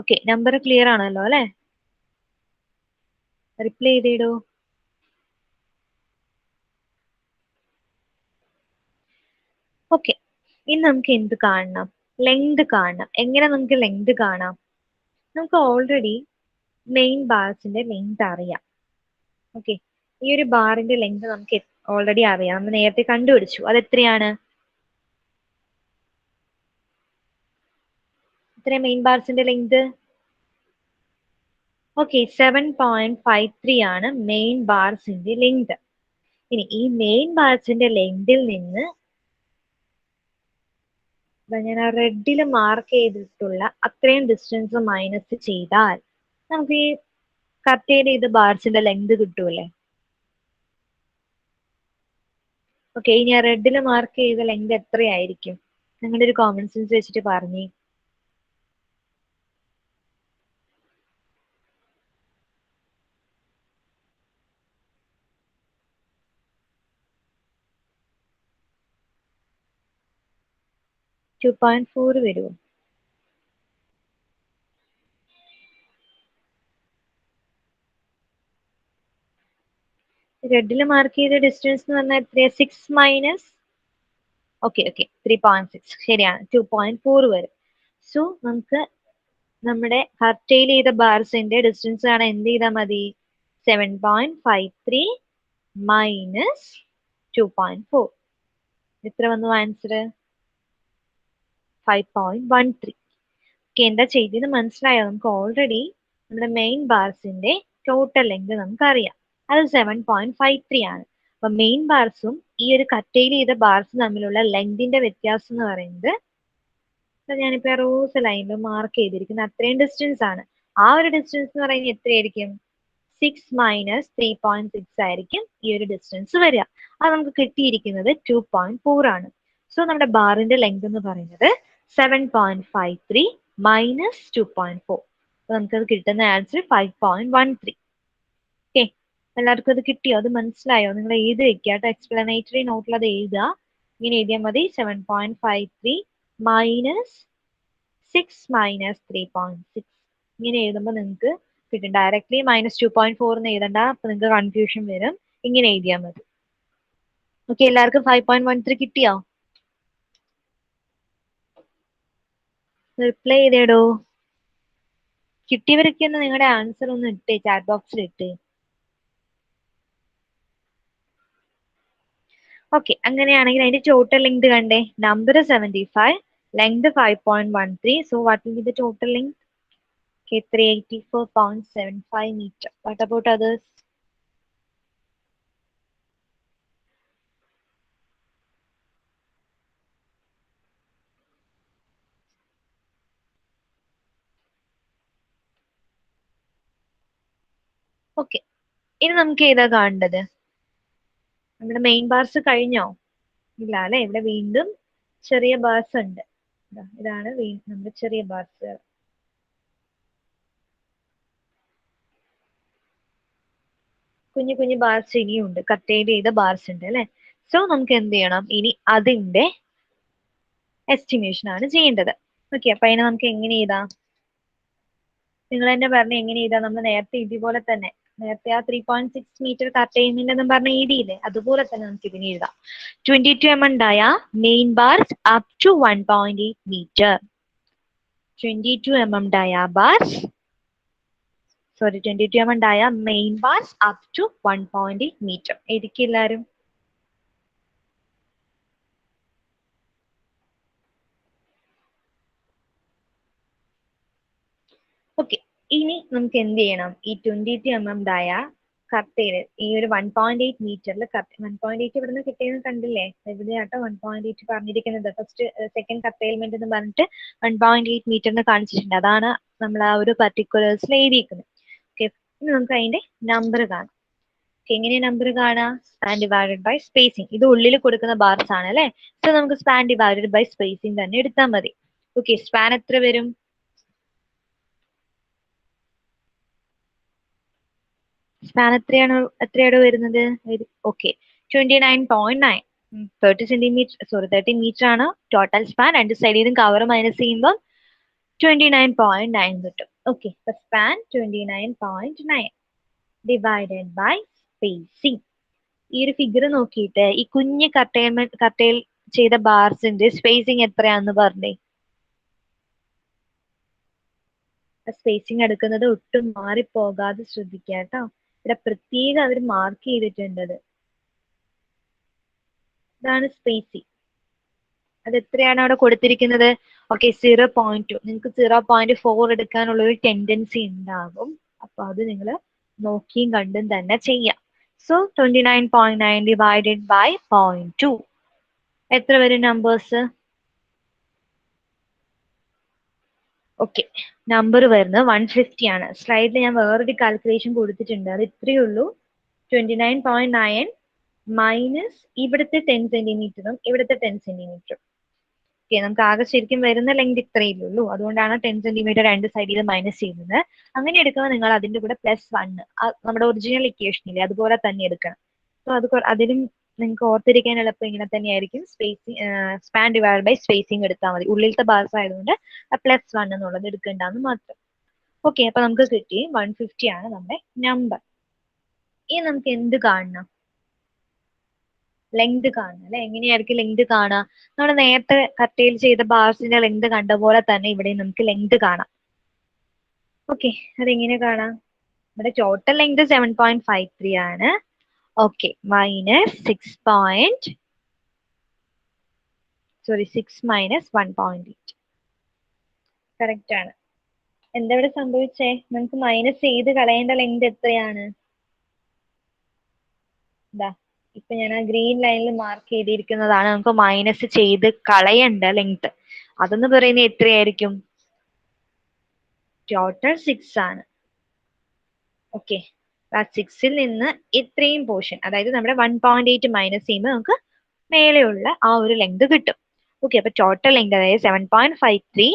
ഓക്കെ, നമ്പർ ക്ലിയർ ആണല്ലോ അല്ലെ? റിപ്ലൈ ചെയ്തേടോ. ഓക്കെ, ഇനി നമുക്ക് എന്ത് കാണണം? ലെങ്ത് കാണണം. എങ്ങനെ നമുക്ക് ലെങ്ത് കാണാം? നമുക്ക് ഓൾറെഡി മെയിൻ ബാർസിന്റെ ലെങ്ത് അറിയാം. ഓക്കെ, ഈ ഒരു ബാറിന്റെ ലെങ്ത് നമുക്ക് ഓൾറെഡി അറിയാം, നമ്മൾ നേരത്തെ കണ്ടുപിടിച്ചു. അത് എത്രയാണ്? എത്ര മെയിൻ ബാർസിന്റെ ലെങ്ത്? ഓക്കെ, 7.53 ആണ് മെയിൻ ബാർസിന്റെ ലെങ്ത്. ഇനി ഈ മെയിൻ ബാർസിന്റെ ലെങ്തിൽ നിന്ന് ഞാൻ ആ റെഡിൽ മാർക്ക് ചെയ്തിട്ടുള്ള അത്രയും ഡിസ്റ്റൻസ് മൈനസ് ചെയ്താൽ നമുക്ക് ഈ കട്ട് ചെയ്ത് ബാർസിന്റെ ലെങ്ത് കിട്ടൂലേ? ഓക്കെ, ഇനി ആ റെഡിൽ മാർക്ക് ചെയ്ത ലെങ്ത് എത്രയായിരിക്കും? നിങ്ങളുടെ ഒരു കോമൺ സെൻസ് വെച്ചിട്ട് പറഞ്ഞേ. ടു 2.4 വരുമോ? റെഡിൽ മാർക്ക് ചെയ്ത ഡിസ്റ്റൻസ് എന്ന് പറഞ്ഞാൽ എത്രയാ? 6 മൈനസ് ഓക്കെ 3.6 ശരിയാണ്, 2.4 വരും. സോ നമുക്ക് നമ്മുടെ കർട്ടയിൽ ചെയ്ത ബാർസിന്റെ ഡിസ്റ്റൻസ് ആണ് എന്ത് ചെയ്താൽ മതി? 7.53 മൈനസ് 2.4. എത്ര വന്നു ആൻസർ? 5.13. ഓക്കെ, എന്താ ചെയ്തത് മനസ്സിലായോ? നമുക്ക് ഓൾറെഡി നമ്മുടെ മെയിൻ ബാർസിന്റെ ടോട്ടൽ ലെങ്ത് നമുക്കറിയാം, അത് 7.53 ആണ്. അപ്പൊ മെയിൻ ബാർസും ഈ ഒരു കട്ടയിൽ ചെയ്ത ബാർസും തമ്മിലുള്ള ലെങ്തിന്റെ വ്യത്യാസം എന്ന് പറയുന്നത് ഞാനിപ്പോ റോസ് ലൈനിൽ മാർക്ക് ചെയ്തിരിക്കുന്ന അത്രയും ഡിസ്റ്റൻസ് ആണ്. ആ ഒരു ഡിസ്റ്റൻസ് എന്ന് പറയുന്നത് എത്രയായിരിക്കും? 6 മൈനസ് 3.6 ആയിരിക്കും ഈ ഒരു ഡിസ്റ്റൻസ് വരിക. അത് നമുക്ക് കിട്ടിയിരിക്കുന്നത് 2.4 ആണ്. സോ നമ്മുടെ ബാറിന്റെ ലെങ്ത് എന്ന് പറയുന്നത് 7.53 മൈനസ് 2.4. നമുക്കത് കിട്ടുന്ന ആൻസർ 5.13. ഓക്കെ, എല്ലാവർക്കും അത് കിട്ടിയോ? അത് മനസ്സിലായോ? നിങ്ങൾ എഴുതി വെക്കുക കേട്ടോ, എക്സ്പ്ലനേറ്ററി നോട്ടിൽ അത് എഴുതുക. ഇങ്ങനെ എഴുതിയാൽ മതി, 7.53 മൈനസ് 6 മൈനസ് 3.6. ഇങ്ങനെ എഴുതുമ്പോൾ നിങ്ങൾക്ക് കിട്ടും. ഡയറക്ട്ലി -2.4 എന്ന് എഴുതണ്ട, അപ്പൊ നിങ്ങൾക്ക് കൺഫ്യൂഷൻ വരും. ഇങ്ങനെ എഴുതിയാൽ മതി. ഓക്കെ, എല്ലാവർക്കും 5.13 കിട്ടിയോ? റിപ്ലൈ ചെയ്തേടോ. കിട്ടിയവരൊക്കെ ഒന്ന് നിങ്ങളുടെ ആൻസർ ഒന്ന് ഇട്ടേ, ചാറ്റ് ബോക്സിൽ ഇട്ടേ. ഓക്കെ, അങ്ങനെയാണെങ്കിൽ അതിന്റെ ടോട്ടൽ ലെങ്ത് കണ്ടേ. Number 75, length 5.13. So what will be the total length? 384.75 meter. What about others? Okay, ഇനി നമുക്ക് ഏതാ കാണേണ്ടത്? നമ്മുടെ മെയിൻ ബാർസ് കഴിഞ്ഞോ? ഇല്ല അല്ലെ, ഇവിടെ വീണ്ടും ചെറിയ ബാർസ് ഉണ്ട്. ഇതാണ് നമ്മുടെ ചെറിയ ബാർസ്. കുഞ്ഞു കുഞ്ഞു ബാർസ് ഇനിയും ഉണ്ട്, കട്ട് ചെയ്ത ബാർസ് ഉണ്ട് അല്ലെ. സോ നമുക്ക് എന്ത് ചെയ്യണം? ഇനി അതിന്റെ എസ്റ്റിമേഷൻ ആണ് ചെയ്യേണ്ടത്. ഓക്കെ, അപ്പൊ അതിനെ നമുക്ക് എങ്ങനെ എഴുതാം? നിങ്ങൾ തന്നെ പറഞ്ഞ് എങ്ങനെ എഴുതാം? നമ്മൾ നേരത്തെ ഇതുപോലെ തന്നെ, നേരത്തെ ആ 3.6 മീറ്റർ കർട്ടൈൻമെന്റ് എന്നും പറഞ്ഞ എഴുതിയില്ലേ, അതുപോലെ തന്നെ നമുക്ക് ഇതിനെ എഴുതാം. 22 mm dia main bars up to 1.8 meter. 22 mm dia bars, sorry, 22 mm dia main bars up to 1.8 meter. എഴുതിക്ക് എല്ലാരും. ഓക്കെ, ഇനി നമുക്ക് എന്ത് ചെയ്യണം? ഈ 22 mm ഡായ കർട്ടയിൽ ഈ ഒരു 1.8 മീറ്ററിൽ 1.8 ഇവിടുന്ന് കിട്ടിയെന്ന് കണ്ടില്ലേ? എവിടെയാട്ടോ 1.8 പറഞ്ഞിരിക്കുന്നത്? ഫസ്റ്റ് സെക്കൻഡ് കർട്ടൈൽമെന്റ് എന്ന് പറഞ്ഞിട്ട് 1.8 മീറ്ററിന് കാണിച്ചിട്ടുണ്ട്. അതാണ് നമ്മൾ ആ ഒരു പർട്ടിക്കുലേഴ്സിൽ എഴുതിയിരിക്കുന്നത്. ഓക്കെ, ഇനി നമുക്ക് അതിന്റെ നമ്പർ കാണാം. എങ്ങനെയാ നമ്പർ കാണാം? Span divided by spacing. ഇത് ഉള്ളിൽ കൊടുക്കുന്ന ബാർസ് ആണ് അല്ലെ? സോ നമുക്ക് സ്പാൻ ഡിവൈഡഡ് ബൈ സ്പേസിങ് തന്നെ എടുത്താൽ മതി. ഓക്കെ, സ്പാൻ എത്ര വരും? സ്പാൻ എത്രയാണ് വരുന്നത്? ഓക്കെ, 29.9. 30 മീറ്റർ ആണ് ടോട്ടൽ സ്പാൻ. രണ്ട് സൈഡിലും കവർ മൈനസ് ചെയ്യുമ്പോൾ 29.9 കിട്ടും. Okay, span 29.9 divided by spacing. ഈ ഒരു ഫിഗർ നോക്കിയിട്ട് ഈ കുഞ്ഞ് കട്ടയിൽ ചെയ്ത ബാർസിന്റെ സ്പേസിങ് എത്രയാന്ന് പറഞ്ഞേ. സ്പേസിങ് എടുക്കുന്നത് ഒട്ടും മാറിപ്പോകാതെ ശ്രദ്ധിക്കുക കേട്ടോ. ഇവിടെ പ്രത്യേകം അവർ മാർക്ക് ചെയ്തിട്ടുണ്ട്. ഇതാണ് സ്പേസിങ്. അത് എത്രയാണ് അവിടെ കൊടുത്തിരിക്കുന്നത്? ഓക്കെ, 0.2. നിങ്ങൾക്ക് 0.4 എടുക്കാനുള്ള ഒരു ടെൻഡൻസി ഉണ്ടാകും. അപ്പൊ അത് നിങ്ങൾ നോക്കിയും കണ്ടും തന്നെ ചെയ്യാം. സോ 29.9 ഡിവൈഡഡ് ബൈ 0.2 എത്ര വരും നമ്പേഴ്സ്? ഓക്കെ, നമ്പർ വരുന്നത് 150 ആണ്. സ്ലൈഡിൽ ഞാൻ വേറൊരു കാൽക്കുലേഷൻ കൊടുത്തിട്ടുണ്ട്. അത് ഇത്രയേ ഉള്ളൂ. 29.9 മൈനസ് ഇവിടുത്തെ 10 സെന്റിമീറ്ററും ഇവിടുത്തെ 10 സെന്റിമീറ്ററും. ഓക്കെ, നമുക്ക് ആകെ ശരിക്കും വരുന്ന ലെങ്ത് ഇത്രയേ ഉള്ളൂ. അതുകൊണ്ടാണ് 10 സെന്റിമീറ്റർ രണ്ട് സൈഡിൽ മൈനസ് ചെയ്യുന്നത്. അങ്ങനെ എടുക്കുമ്പോൾ നിങ്ങൾ അതിന്റെ കൂടെ +1 നമ്മുടെ ഒറിജിനൽ ഇക്വേഷൻ ഇല്ലേ, അതുപോലെ തന്നെ എടുക്കണം. സോ അതിലും നിങ്ങൾക്ക് ഓർത്തിരിക്കാൻ എളുപ്പം ഇങ്ങനെ തന്നെയായിരിക്കും. സ്പാൻ ഡിവൈഡ് ബൈ സ്പേസിങ് എടുത്താൽ മതി. ഉള്ളിലത്തെ ബാർസ് ആയതുകൊണ്ട് +1 എന്നുള്ളത് എടുക്കേണ്ടെന്ന് മാത്രം. ഓക്കെ, അപ്പൊ നമുക്ക് കിട്ടി 150 ആണ് നമ്മുടെ നമ്പർ. ഇനി നമുക്ക് എന്ത് കാണണം? ലെങ്ത് കാണണം അല്ലെ? എങ്ങനെയായിരിക്കും ലെങ്ത് കാണുക? നമ്മൾ നേരത്തെ കട്ടയിൽ ചെയ്ത ബാർസിന്റെ ലെങ്ത് കണ്ട പോലെ തന്നെ ഇവിടെ നമുക്ക് ലെങ്ത് കാണാം. ഓക്കെ, അതെങ്ങനെ കാണാം? ഇവിടെ ടോട്ടൽ ലെങ്ത് 7.53 ആണ്. Okay, minus 6 minus 1.8. കറക്റ്റ് ആണ്. എന്താ ഇവിടെ സംഭവിച്ചേ? നമുക്ക് മൈനസ് ചെയ്ത് കളയേണ്ട ലെങ്ത് എത്രയാണ്? ഇതാ, ഇപ്പൊ ഞാൻ ആ ഗ്രീൻ ലൈനിൽ മാർക്ക് ചെയ്തിരിക്കുന്നതാണ് നമുക്ക് മൈനസ് ചെയ്ത് കളയേണ്ട ലെങ്ത്. അതെന്ന് പറയുന്നത് എത്രയായിരിക്കും? ടോട്ടൽ 6 ആണ്. ഓക്കെ, ആ 6ൽ നിന്ന് ഇത്രയും പോർഷൻ, അതായത് നമ്മുടെ 1.8 മൈനസ് ചെയ്യുമ്പോൾ നമുക്ക് മേലെയുള്ള ആ ഒരു ലെങ്ത് കിട്ടും. ഓക്കെ, അപ്പൊ ടോട്ടൽ ലെങ്ത് അതായത് 7.53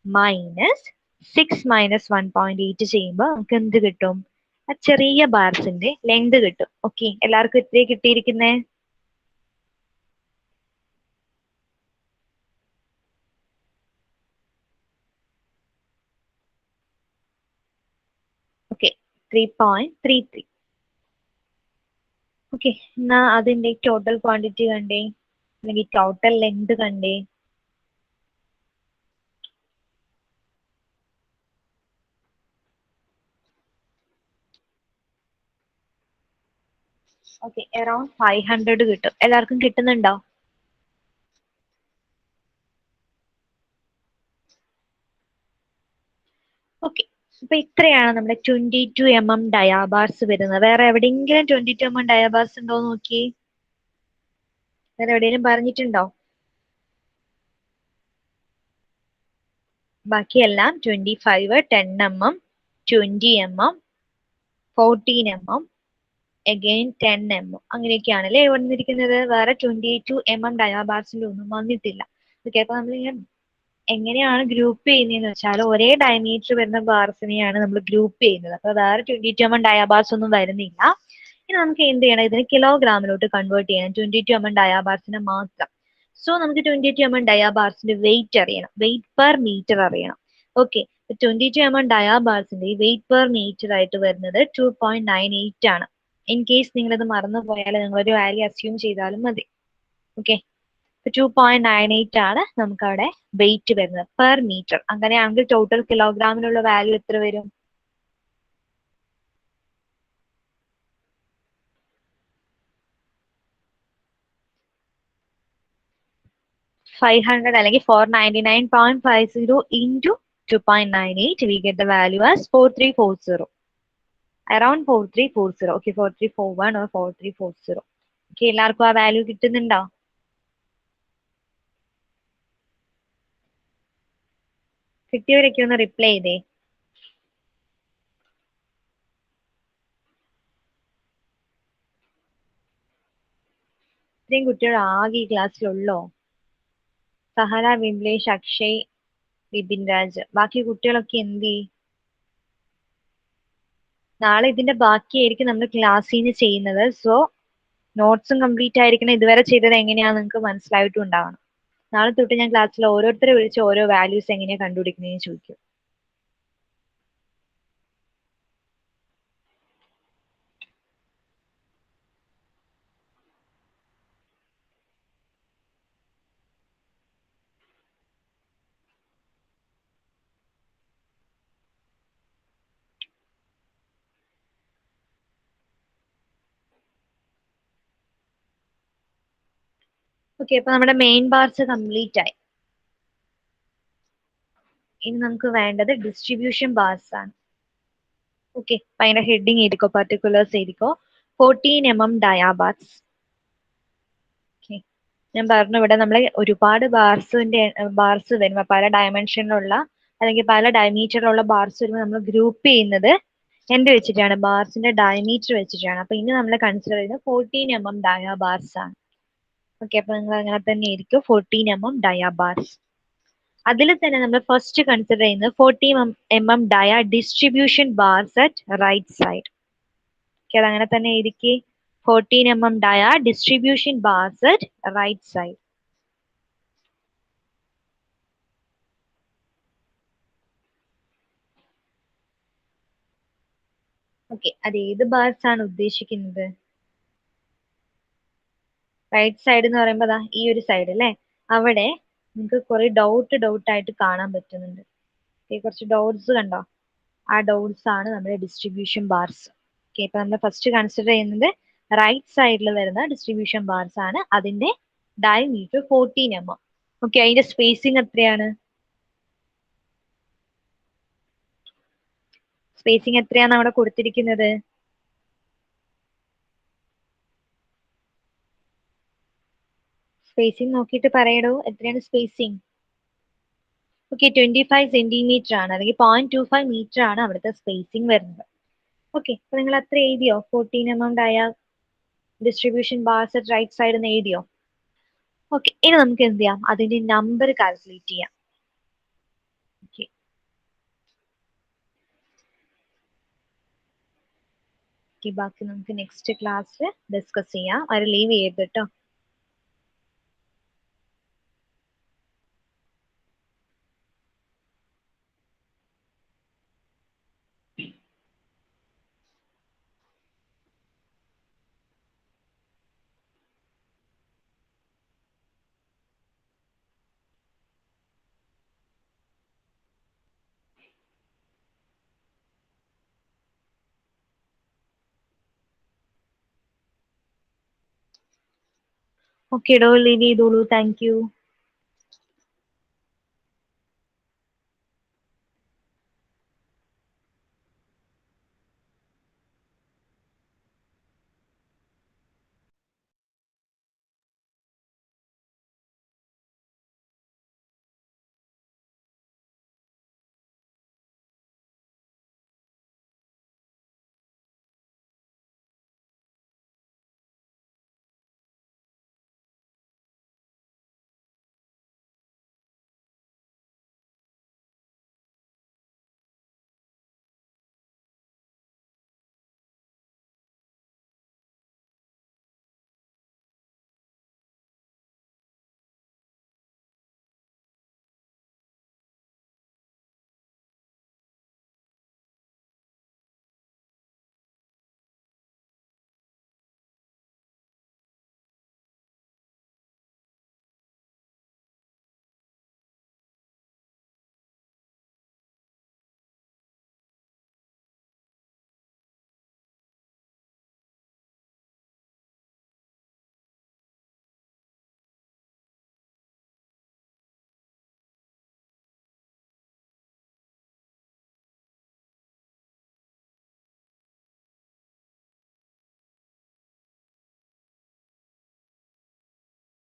മൈനസ് 6 മൈനസ് 1.8 ചെയ്യുമ്പോൾ നമുക്ക് എന്ത് കിട്ടും? ആ ചെറിയ ബാർസിന്റെ ലെങ്ത് കിട്ടും. ഓക്കെ, എല്ലാവർക്കും ഇത്രേ കിട്ടിയിരിക്കുന്നേ? ഓക്കെ, 3.33. ഓക്കെ, എന്നാ അതിന്റെ ടോട്ടൽ ക്വാണ്ടിറ്റി കണ്ടേ, അല്ലെങ്കിൽ ടോട്ടൽ ലെങ്ത് കണ്ടേ. ഓക്കെ, അറൌണ്ട് 500 കിട്ടും. എല്ലാവർക്കും കിട്ടുന്നുണ്ടോ? ഓക്കെ, അപ്പൊ ഇത്രയാണ് നമ്മുടെ 22 mm ഡയാബാർസ് വരുന്നത്. വേറെ എവിടെയെങ്കിലും 22 mm ഡയാബാർസ് ഉണ്ടോ നോക്കി? വേറെ എവിടെയെങ്കിലും പറഞ്ഞിട്ടുണ്ടോ? ബാക്കിയെല്ലാം 25, 10 mm, 20 mm, 14 mm, again 10 mm അങ്ങനെയൊക്കെയാണ് അല്ലേ വന്നിരിക്കുന്നത്. വേറെ 22 mm ഡയാബാർസിന്റെ ഒന്നും വന്നിട്ടില്ല. ഓക്കെ, അപ്പൊ നമ്മളിങ്ങനെ എങ്ങനെയാണ് ഗ്രൂപ്പ് ചെയ്യുന്നതെന്ന് വെച്ചാൽ ഒരേ ഡയമീറ്റർ വരുന്ന ബാർസിനെയാണ് നമ്മൾ ഗ്രൂപ്പ് ചെയ്യുന്നത്. അപ്പൊ വേറെ 22 mm ഡയാബാർസ് ഒന്നും വരുന്നില്ല. ഇനി നമുക്ക് എന്ത് ചെയ്യണം? ഇതിന് കിലോഗ്രാമിലോട്ട് കൺവേർട്ട് ചെയ്യണം 22 mm ഡയാബാർസിനെ മാത്രം. സോ നമുക്ക് 22 mm ഡയാബാർസിന്റെ വെയിറ്റ് അറിയണം, വെയിറ്റ് പെർ മീറ്റർ അറിയണം. ഓക്കെ, 22 mm ഡയാബാർസിന്റെ വെയിറ്റ് പെർ മീറ്റർ ആയിട്ട് വരുന്നത് 2.98 ആണ്. ഇൻ കേസ് നിങ്ങളിത് മറന്നു പോയാൽ നിങ്ങളൊരു വാല്യൂ അസ്യൂം ചെയ്താലും മതി. ഓക്കെ, 2.98 ആണ് നമുക്ക് അവിടെ വെയിറ്റ് വരുന്നത് പെർ മീറ്റർ. അങ്ങനെയാണെങ്കിൽ ടോട്ടൽ കിലോഗ്രാമിലുള്ള വാല്യൂ എത്ര വരും? 500 അല്ലെങ്കിൽ 499.50 into 2.98, we get the value as 4340. Around 4340. Okay, 4341 or 4340. Okay, എല്ലാവർക്കും ആ വാല്യൂ കിട്ടുന്നുണ്ടോ? കിട്ടിയവരൊക്കെ ഒന്ന് റിപ്ലൈ ചെയ്തേ. ഇത്രയും കുട്ടികൾ ആകെ ഈ ക്ലാസ്സിലുള്ളോ? സഹന, വിംലേഷ്, അക്ഷയ്, വിപിൻ രാജ്. ബാക്കി കുട്ടികളൊക്കെ എന്തി? നാളെ ഇതിന്റെ ബാക്കിയായിരിക്കും നമ്മൾ ക്ലാസ്സിൽ നിന്ന് ചെയ്യുന്നത്. സോ നോട്ട്സും കംപ്ലീറ്റ് ആയിരിക്കണം. ഇതുവരെ ചെയ്തത് എങ്ങനെയാണെന്ന് നിങ്ങൾക്ക് മനസ്സിലായിട്ടും ഉണ്ടാവണം. നാളെ തൊട്ട് ഞാൻ ക്ലാസ്സിൽ ഓരോരുത്തരെ വിളിച്ച് ഓരോ വാല്യൂസ് എങ്ങനെയാണ് കണ്ടുപിടിക്കുന്നതെന്ന് ചോദിക്കും. ഓക്കെ, അപ്പൊ നമ്മുടെ മെയിൻ ബാർസ് കംപ്ലീറ്റ് ആയി. ഇനി നമുക്ക് വേണ്ടത് ഡിസ്ട്രിബ്യൂഷൻ ബാർസ് ആണ്. ഓക്കെ, അപ്പൊ അതിന്റെ ഹെഡിങ് എഴുതിക്കോ, പർട്ടിക്കുലേഴ്സ് എഴുതിക്കോ. 14 mm ഡയാബാർസ്. ഓക്കെ, ഞാൻ പറഞ്ഞു ഇവിടെ നമ്മൾ ഒരുപാട് ബാർസ് വരുമ്പോ പല ഡയമെൻഷനിലുള്ള അല്ലെങ്കിൽ പല ഡയമീറ്ററിലുള്ള ബാർസ് വരുമ്പോൾ നമ്മൾ ഗ്രൂപ്പ് ചെയ്യുന്നത് എന്ത് വെച്ചിട്ടാണ്? ബാർസിന്റെ ഡയമീറ്റർ വെച്ചിട്ടാണ്. അപ്പൊ ഇനി നമ്മൾ കൺസിഡർ ചെയ്യുന്നത് 14 mm ഡയാബാർസ് ആണ്. ഓക്കെ, അപ്പൊ നിങ്ങൾ അങ്ങനെ തന്നെ ആയിരിക്കും 14 mm ഡയാബാർസ്. അതിൽ തന്നെ നമ്മൾ ഫസ്റ്റ് കൺസിഡർ ചെയ്യുന്നത് 40 mm dia distribution bars at right side. Okay, അതങ്ങനെ തന്നെ എഴുതിക്കേ. 14 mm dia distribution bars at right side. Okay, അത് ഏത് ബാർസ് ആണ് ഉദ്ദേശിക്കുന്നത്? റൈറ്റ് സൈഡ് എന്ന് പറയുമ്പോൾ ദാ ഈ ഒരു സൈഡ് അല്ലേ, അവിടെ നിങ്ങൾക്ക് കുറെ ഡോട്ട് ആയിട്ട് കാണാൻ പറ്റുന്നുണ്ട്. ഓക്കെ, കുറച്ച് ഡോട്ട്സ് കണ്ടോ? ആ ഡോട്ട്സ് ആണ് നമ്മുടെ ഡിസ്ട്രിബ്യൂഷൻ ബാർസ്. ഓക്കെ, ഇപ്പൊ നമ്മൾ ഫസ്റ്റ് കൺസിഡർ ചെയ്യുന്നത് റൈറ്റ് സൈഡിൽ വരുന്ന ഡിസ്ട്രിബ്യൂഷൻ ബാർസ് ആണ്. അതിന്റെ ഡയമീറ്റർ 14 mm. ഓക്കെ, അതിന്റെ സ്പേസിങ് എത്രയാണ്? സ്പേസിങ് എത്രയാണ് അവിടെ കൊടുത്തിരിക്കുന്നത്? സ്പേസിങ് നോക്കിയിട്ട് പറയടോ, എത്രയാണ് സ്പേസിങ്? ഓക്കെ, 25 cm ആണ്, അല്ലെങ്കിൽ 0.25 ആണ് അവിടുത്തെ സ്പേസിങ് വരുന്നത്. ഓക്കെ, അപ്പൊ നിങ്ങൾ അത്ര എഴുതിയോ? 14 mm ആയ distribution bars at right side എന്ന് എഴുതിയോ? ഓക്കെ, ഇനി നമുക്ക് എന്ത് ചെയ്യാം? അതിന്റെ നമ്പർ കാൽക്കുലേറ്റ് ചെയ്യാം. ഓക്കെ, ബാക്കി നമുക്ക് നെക്സ്റ്റ് ക്ലാസ്സിൽ ഡിസ്കസ് ചെയ്യാം. അത് ലീവ് ചെയ്യരുത് കേട്ടോ. ഓക്കെ ഡോ, ലീവ് ചെയ്തോളൂ. Thank you.